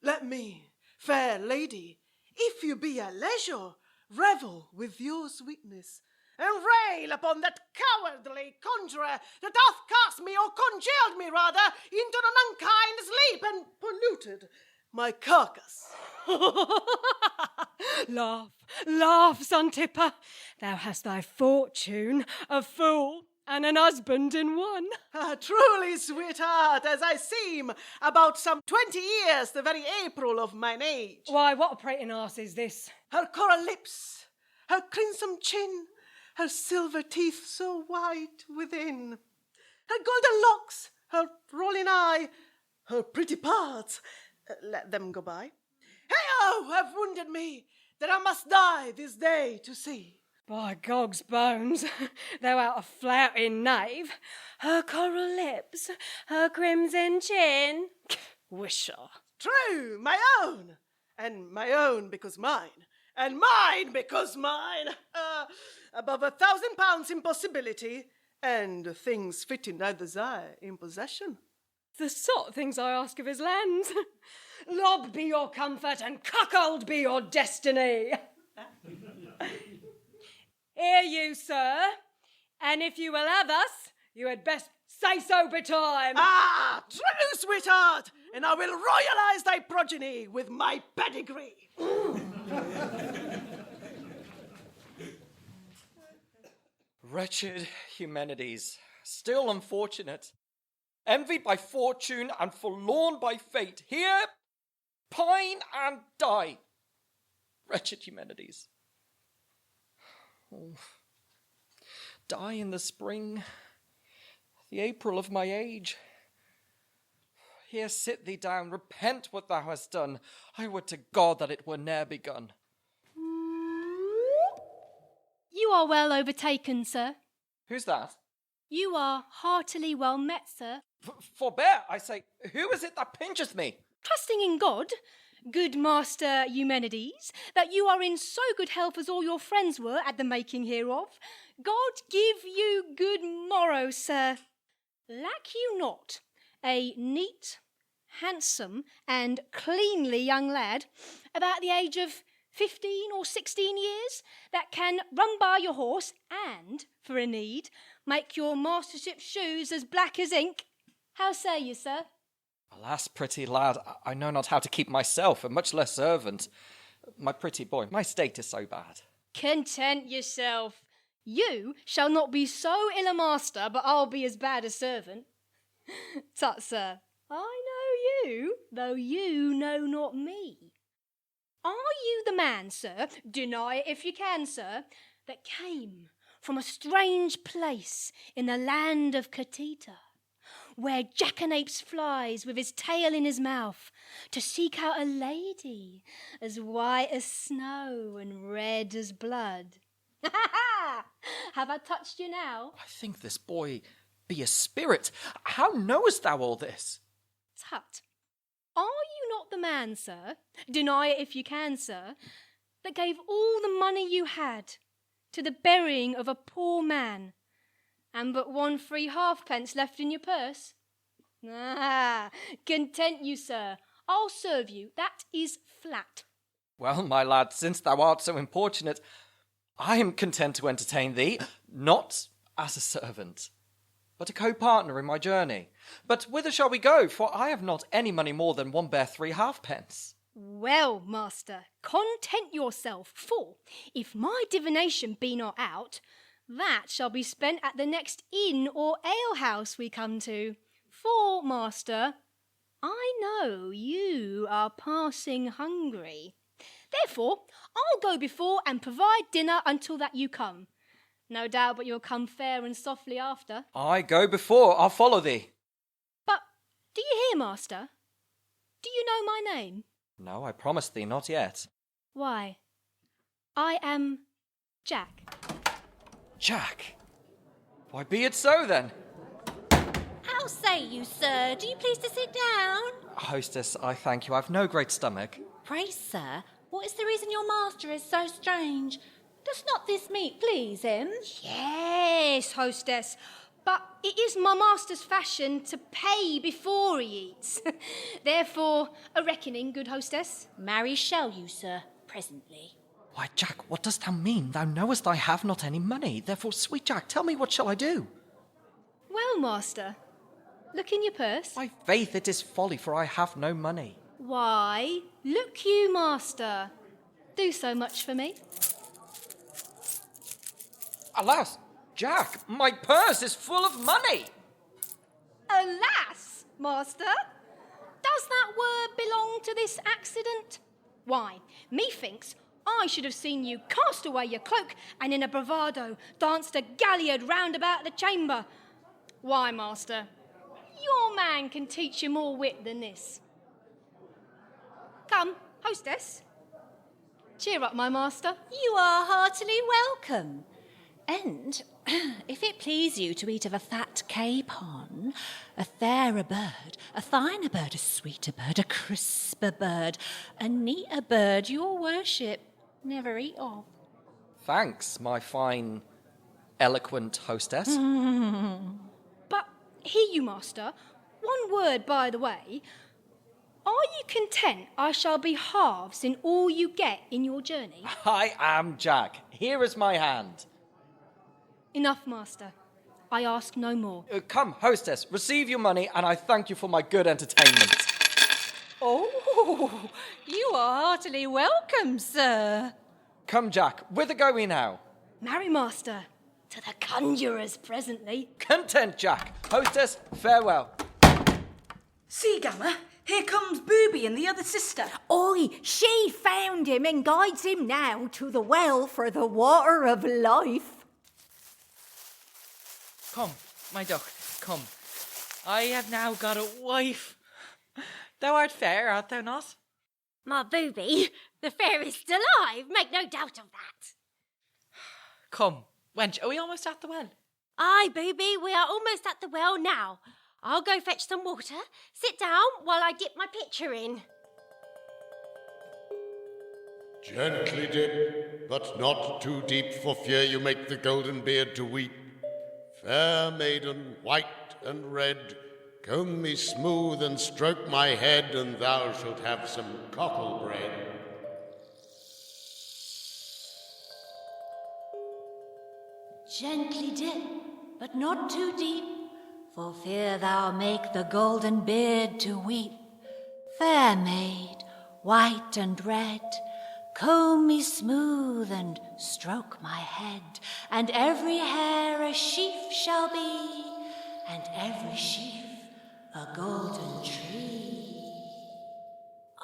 Let me, fair lady, if you be at leisure, revel with your sweetness, and rail upon that cowardly conjurer that hath cast me, or congealed me rather, into an unkind sleep, and polluted my carcass. Laugh, laugh, Zantippa. Thou hast thy fortune, a fool and an husband in one. Truly, sweetheart, as I seem, about some 20 years the very April of mine age. Why, what a prating arse is this? Her coral lips, her crimson chin, her silver teeth so white within, her golden locks, her rolling eye, her pretty parts, let them go by. Hey-oh, have wounded me, that I must die this day to see. By Gog's bones, thou art a flouting knave. Her coral lips, her crimson chin. Wisher. True, my own, and my own because mine, and mine because mine. Above £1,000 in possibility, and things fitting neither's eye in possession. The sort of things I ask of his lands. Lob be your comfort, and cuckold be your destiny. Hear you, sir, and if you will have us, you had best say so betime. Ah, true, sweetheart, and I will royalise thy progeny with my pedigree. Wretched Eumenides, still unfortunate, envied by fortune and forlorn by fate, here pine and die. Wretched Eumenides. Oh, die in the spring, the April of my age. Here sit thee down, repent what thou hast done. I would to God that it were ne'er begun. You are well overtaken, sir. Who's that? You are heartily well met, sir. Forbear, I say, who is it that pincheth me? Trusting in God, good Master Eumenides, that you are in so good health as all your friends were at the making hereof, God give you good morrow, sir. Lack you not a neat, handsome, and cleanly young lad, about the age of 15 or 16 years, that can run by your horse and, for a need, make your mastership's shoes as black as ink? How say you, sir? Alas, pretty lad, I know not how to keep myself, and much less servant. My pretty boy, my state is so bad. Content yourself. You shall not be so ill a master, but I'll be as bad a servant. Tut, sir, I know you, though you know not me. Are you the man, sir, deny it if you can, sir, that came from a strange place in the land of Kataigida, where jackanapes flies with his tail in his mouth to seek out a lady as white as snow and red as blood? Have I touched you now? I think this boy be a spirit. How knowest thou all this? Tut. Are you not the man, sir, deny it if you can, sir, that gave all the money you had to the burying of a poor man, and but 1 free halfpence left in your purse? Ah, content you, sir. I'll serve you. That is flat. Well, my lad, since thou art so importunate, I am content to entertain thee, not as a servant, but a co-partner in my journey. But whither shall we go? For I have not any money more than 1 bare 3 halfpence. Well, master, content yourself, for if my divination be not out, that shall be spent at the next inn or alehouse we come to. For, master, I know you are passing hungry. Therefore, I'll go before and provide dinner until that you come. No doubt but you'll come fair and softly after. I go before, I'll follow thee. But, do you hear, master? Do you know my name? No, I promise thee not yet. Why, I am Jack. Jack? Why, be it so then. How say you, sir? Do you please to sit down? Hostess, I thank you. I've no great stomach. Pray, sir, what is the reason your master is so strange? Does not this meat please him? Yes, hostess, but it is my master's fashion to pay before he eats. Therefore, a reckoning, good hostess. Marry shall you, sir, presently. Why, Jack, what dost thou mean? Thou knowest I have not any money. Therefore, sweet Jack, tell me, what shall I do? Well, master, look in your purse. By faith, it is folly, for I have no money. Why, look you, master. Do so much for me. Alas, Jack, my purse is full of money. Alas, master, does that word belong to this accident? Why, methinks I should have seen you cast away your cloak and in a bravado danced a galliard round about the chamber. Why, master, your man can teach you more wit than this. Come, hostess. Cheer up, my master. You are heartily welcome. And if it please you to eat of a fat capon, a fairer bird, a finer bird, a sweeter bird, a crisper bird, a neater bird, your worship never eat of. Thanks, my fine, eloquent hostess. But hear you, master, one word by the way. Are you content I shall be halves in all you get in your journey? I am Jack. Here is my hand. Enough, master. I ask no more. Come, hostess, receive your money, and I thank you for my good entertainment. Oh, you are heartily welcome, sir. Come, Jack, whither go we now? Marry, master, to the conjurers presently. Content, Jack. Hostess, farewell. See, Gamma, here comes Booby and the other sister. Oi, she found him and guides him now to the well for the water of life. Come, my duck, come. I have now got a wife. Thou art fair, art thou not? My Booby, the fairest alive, make no doubt of that. Come, wench, are we almost at the well? Aye, Booby, we are almost at the well now. I'll go fetch some water. Sit down while I dip my pitcher in. Gently dip, but not too deep, for fear you make the golden beard to weep. Fair maiden, white and red, comb me smooth and stroke my head, and thou shalt have some cockle bread. Gently dip, but not too deep, for fear thou make the golden beard to weep. Fair maid, white and red, comb me smooth and stroke my head, and every hair a sheaf shall be, and every sheaf a golden tree.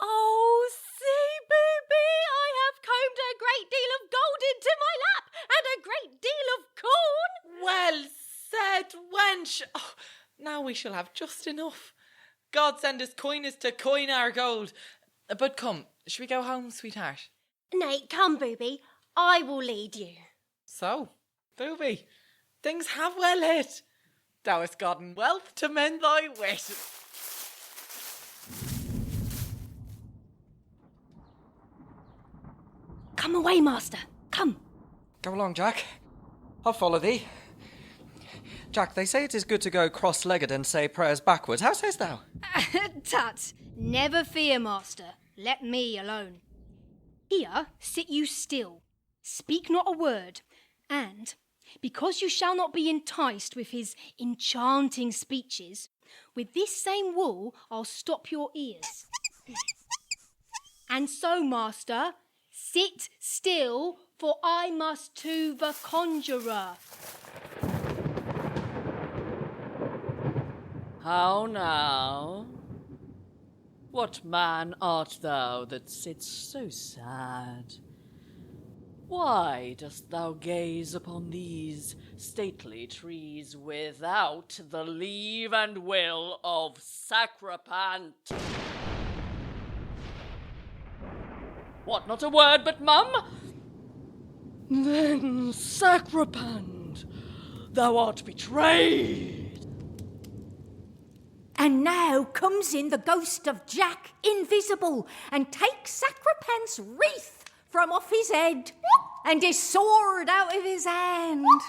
Oh, see, Booby, I have combed a great deal of gold into my lap, and a great deal of corn. Well said, wench. Oh, now we shall have just enough. God send us coiners to coin our gold. But come, shall we go home, sweetheart? Nay, come, Booby, I will lead you. So, Booby, things have well hit. Thou hast gotten wealth to mend thy wit. Come away, master. Come. Go along, Jack. I'll follow thee. Jack, they say it is good to go cross-legged and say prayers backwards. How sayest thou? Tut, never fear, master. Let me alone. Here sit you still, speak not a word, and, because you shall not be enticed with his enchanting speeches, with this same wool I'll stop your ears. And so, master, sit still, for I must to the conjurer. How now? What man art thou that sits so sad? Why dost thou gaze upon these stately trees without the leave and will of Sacrapant? What, not a word but mum? Then, Sacrapant, thou art betrayed. And now comes in the ghost of Jack Invisible and takes Sacrapant's wreath from off his head and his sword out of his hand.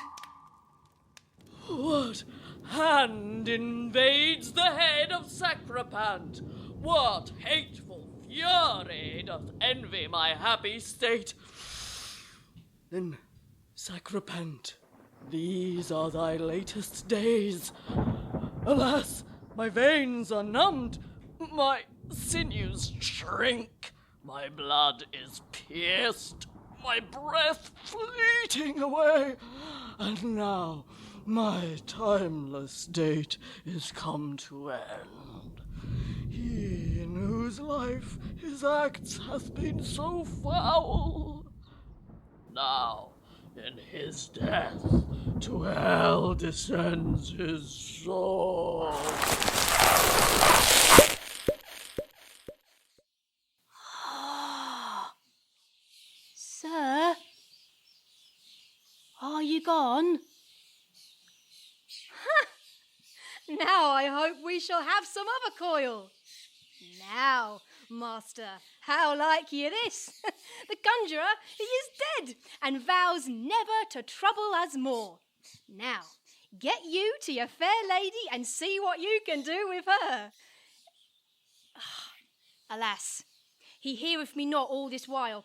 What hand invades the head of Sacrapant? What hateful fury doth envy my happy state? In Sacrapant, these are thy latest days. Alas, my veins are numbed, my sinews shrink, my blood is pierced, my breath fleeting away, and now my timeless date is come to end. He in whose life his acts hath been so foul, now in his death to hell descends his soul. Sir? Are you gone? Now I hope we shall have some other coil. Now, master, how like ye this? The conjurer, he is dead, and vows never to trouble us more. Now, get you to your fair lady and see what you can do with her. Alas, he heareth me not all this while,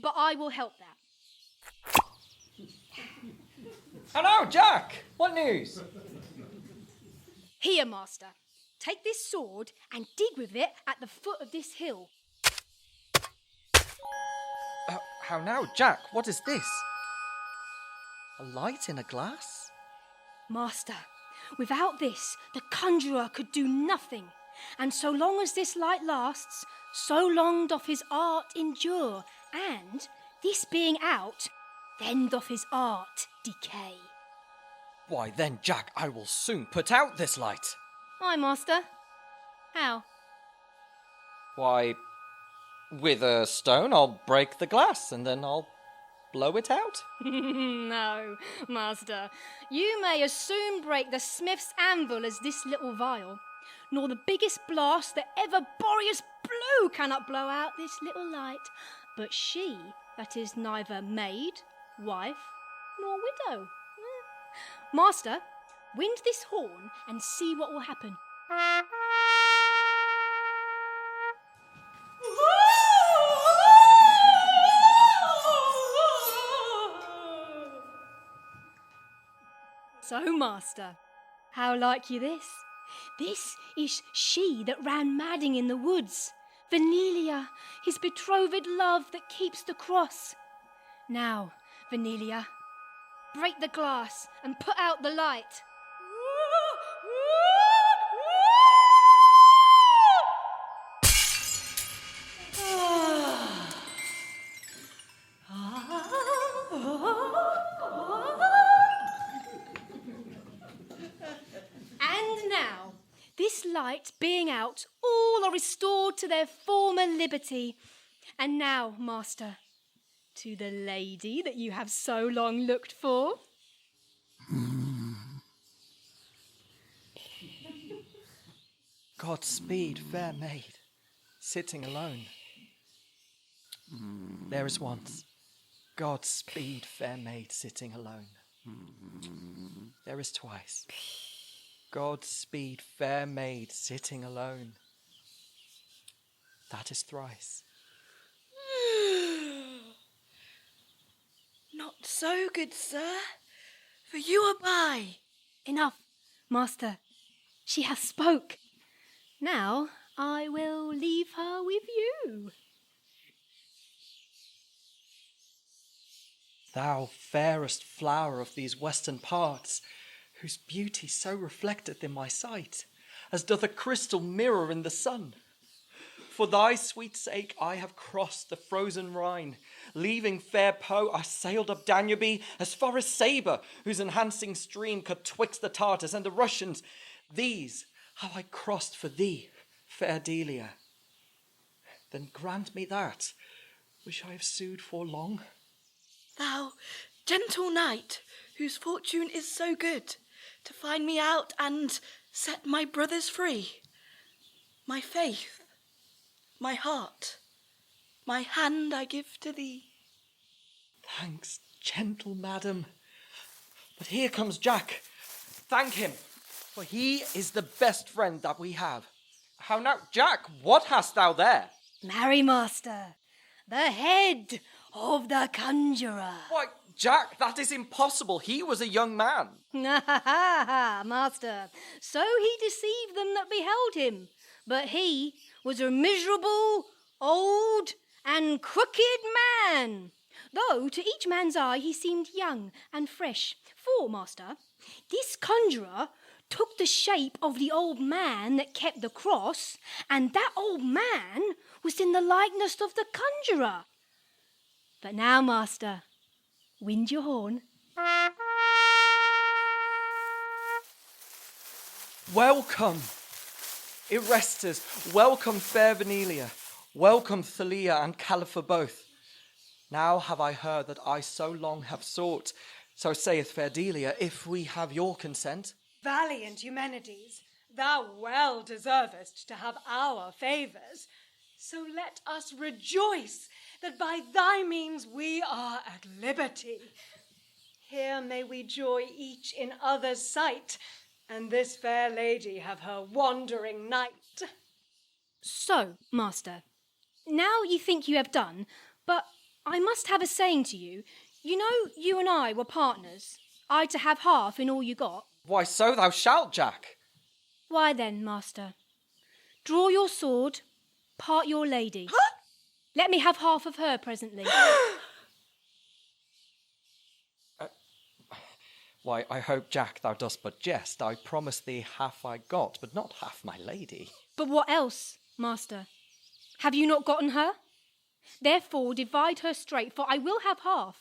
but I will help that. Hello, Jack! What news? Here, master, take this sword and dig with it at the foot of this hill. How now, Jack? What is this? A light in a glass? Master, without this, the conjurer could do nothing. And so long as this light lasts, so long doth his art endure. And, this being out, then doth his art decay. Why then, Jack, I will soon put out this light. Aye, master. How? Why, with a stone I'll break the glass and then I'll blow it out. No, master. You may as soon break the smith's anvil as this little vial, nor the biggest blast that ever Boreas blew cannot blow out this little light. But she that is neither maid, wife, nor widow. Master, wind this horn and see what will happen. So, master, how like you this? This is she that ran madding in the woods, Venelia, his betrothed love that keeps the cross. Now, Venelia, break the glass and put out the light. And now, this light being out, all are restored to their former liberty. And now, master, to the lady that you have so long looked for. Godspeed, fair maid, sitting alone. There is once. Godspeed, fair maid, sitting alone. There is twice. Godspeed, fair maid, sitting alone. That is thrice. Not so, good sir, for you abide. Enough, master. She hath spoke. Now I will leave her with you. Thou fairest flower of these western parts, whose beauty so reflecteth in my sight, as doth a crystal mirror in the sun. For thy sweet sake I have crossed the frozen Rhine. Leaving fair Po, I sailed up Danube as far as Sabre, whose enhancing stream cut twixt the Tartars and the Russians. These have I crossed for thee, fair Delia. Then grant me that which I have sued for long. Thou, gentle knight, whose fortune is so good, to find me out and set my brothers free. My faith, my heart, my hand I give to thee. Thanks, gentle madam. But here comes Jack. Thank him, for he is the best friend that we have. How now, Jack, what hast thou there? Marry, master, the head of the conjurer. Why, Jack, that is impossible. He was a young man. Master, so he deceived them that beheld him, but he was a miserable, old, and crooked man. Though to each man's eye he seemed young and fresh. For, master, this conjurer took the shape of the old man that kept the cross, and that old man was in the likeness of the conjurer. But now, master, wind your horn. Welcome, Erestus. Welcome, fair Venelia. Welcome, Delia and Califa both. Now have I heard that I so long have sought, so saith fair Delia, if we have your consent. Valiant Eumenides, thou well deservest to have our favours. So let us rejoice that by thy means we are at liberty. Here may we joy each in other's sight, and this fair lady have her wandering night. So, master, now you think you have done, but I must have a saying to you. You know, you and I were partners. I to have half in all you got. Why, so thou shalt, Jack. Why then, master, draw your sword, part your lady. Huh? Let me have half of her presently. Why, I hope, Jack, thou dost but jest. I promise thee half I got, but not half my lady. But what else, master? Have you not gotten her? Therefore divide her straight, for I will have half.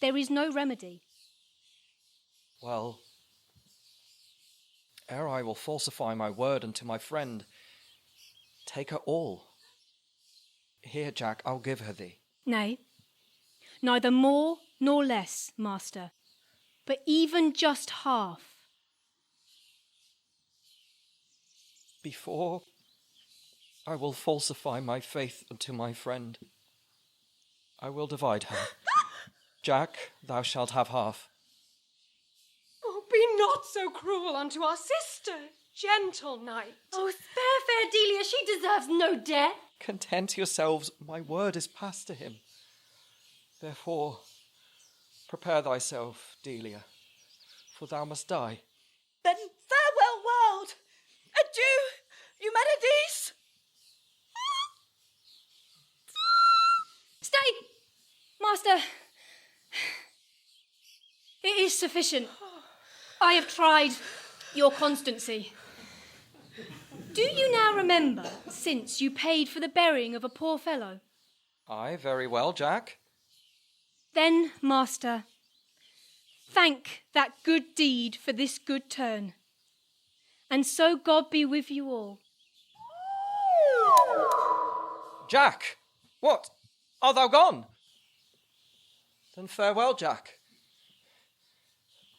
There is no remedy. Well, ere I will falsify my word unto my friend, take her all. Here, Jack, I'll give her thee. Nay, neither more nor less, master, but even just half. Before I will falsify my faith unto my friend, I will divide her. Jack, thou shalt have half. Oh, be not so cruel unto our sister, gentle knight. Oh, spare fair Delia, she deserves no death. Content yourselves, my word is passed to him. Therefore, prepare thyself, Delia, for thou must die. Then farewell, world. Adieu, Eumenides. Stay! Master, it is sufficient. I have tried your constancy. Do you now remember since you paid for the burying of a poor fellow? Aye, very well, Jack. Then, master, thank that good deed for this good turn. And so God be with you all. Jack! What? Art thou gone? Then farewell, Jack.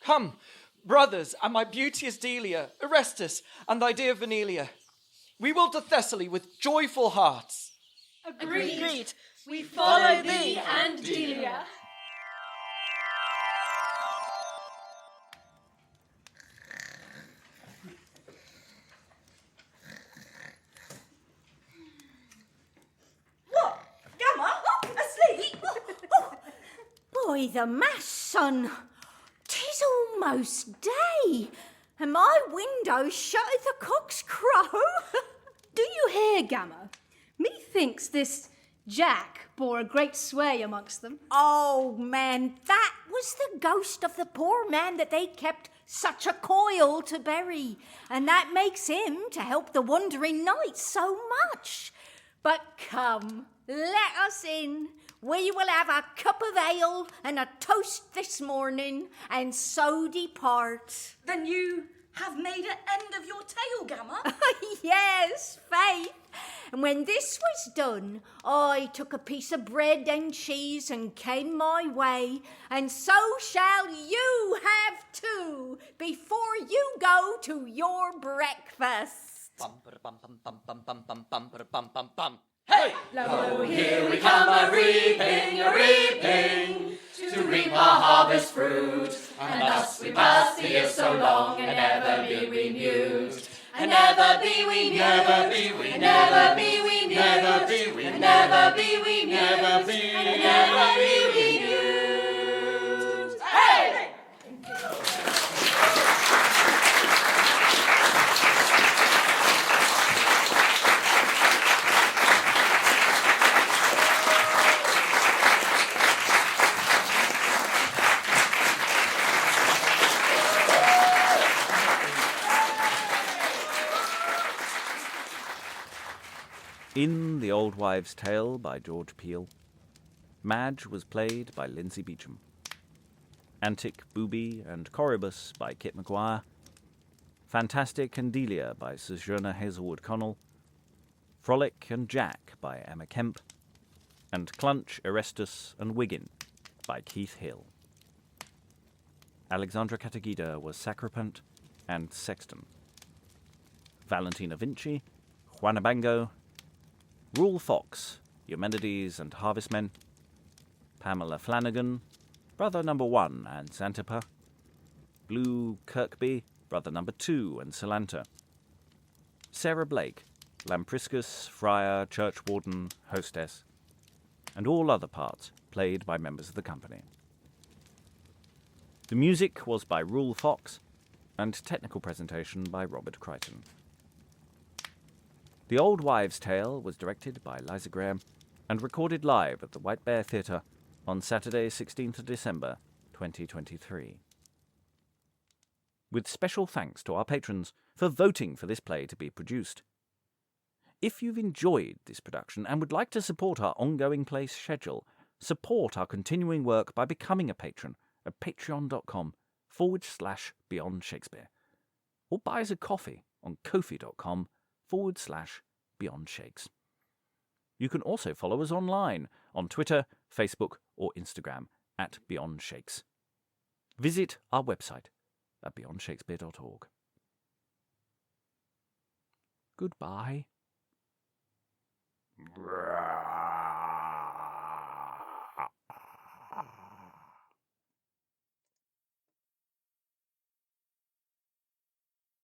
Come, brothers, and my beauteous Delia, Erestus, and thy dear Venelia. We will to Thessaly with joyful hearts. Agreed. We follow thee and Delia. What? Gamma? Asleep? By the mass, son, 'tis almost day, and my window's shut as the cock's crow. Do you hear, Gamma? Methinks this Jack bore a great sway amongst them. Oh, man, that was the ghost of the poor man that they kept such a coil to bury, and that makes him to help the wandering knights so much. But come, let us in. We will have a cup of ale and a toast this morning, and so depart. Then you have made an end of your tale, Gamma? Yes, faith. And when this was done, I took a piece of bread and cheese and came my way, and so shall you have too, before you go to your breakfast. Bum, bum, bum, bum, bum, bum, bum, bum, bum, bum, bum. Hey! Lo, here we come a-reaping, to reap our harvest fruit. And thus we pass the years so long, and never be we mute. And never be we mute. Never be we, never be we mute. Never be we, never be we mute. Never be, never be we mute. In The Old Wives' Tale by George Peele, Madge was played by Lynsey Beauchamp. Antic, Booby and Corebus by Kit McGuire. Fantastic and Delia by Sojourner Hazelwood-Connell. Frolic and Jack by Emma Kemp. And Clunch, Erestus and Wiggen by Keith Hill. Alexandra Kataigida was Sacrapant and Sexton. Valentina Vinci, Huanebango. Roel Fox, Eumenides and Harvestmen. Pamela Flanagan, Brother Number 1 and Zantippa. Blioux Kirkby, Brother Number 2 and Celanta. Sarah Blake, Lampriscus, Friar, Churchwarden, Hostess, and all other parts played by members of the company. The music was by Roel Fox, and technical presentation by Robert Crichton. The Old Wives' Tale was directed by Liza Graham and recorded live at the White Bear Theatre on Saturday, 16th of December, 2023. With special thanks to our patrons for voting for this play to be produced. If you've enjoyed this production and would like to support our ongoing play schedule, support our continuing work by becoming a patron at patreon.com/Beyond Shakespeare, or buy us a coffee on ko-fi.com/Beyond Shakes. You can also follow us online on Twitter, Facebook, or Instagram at Beyond Shakes. Visit our website at beyondshakespeare.org. Goodbye.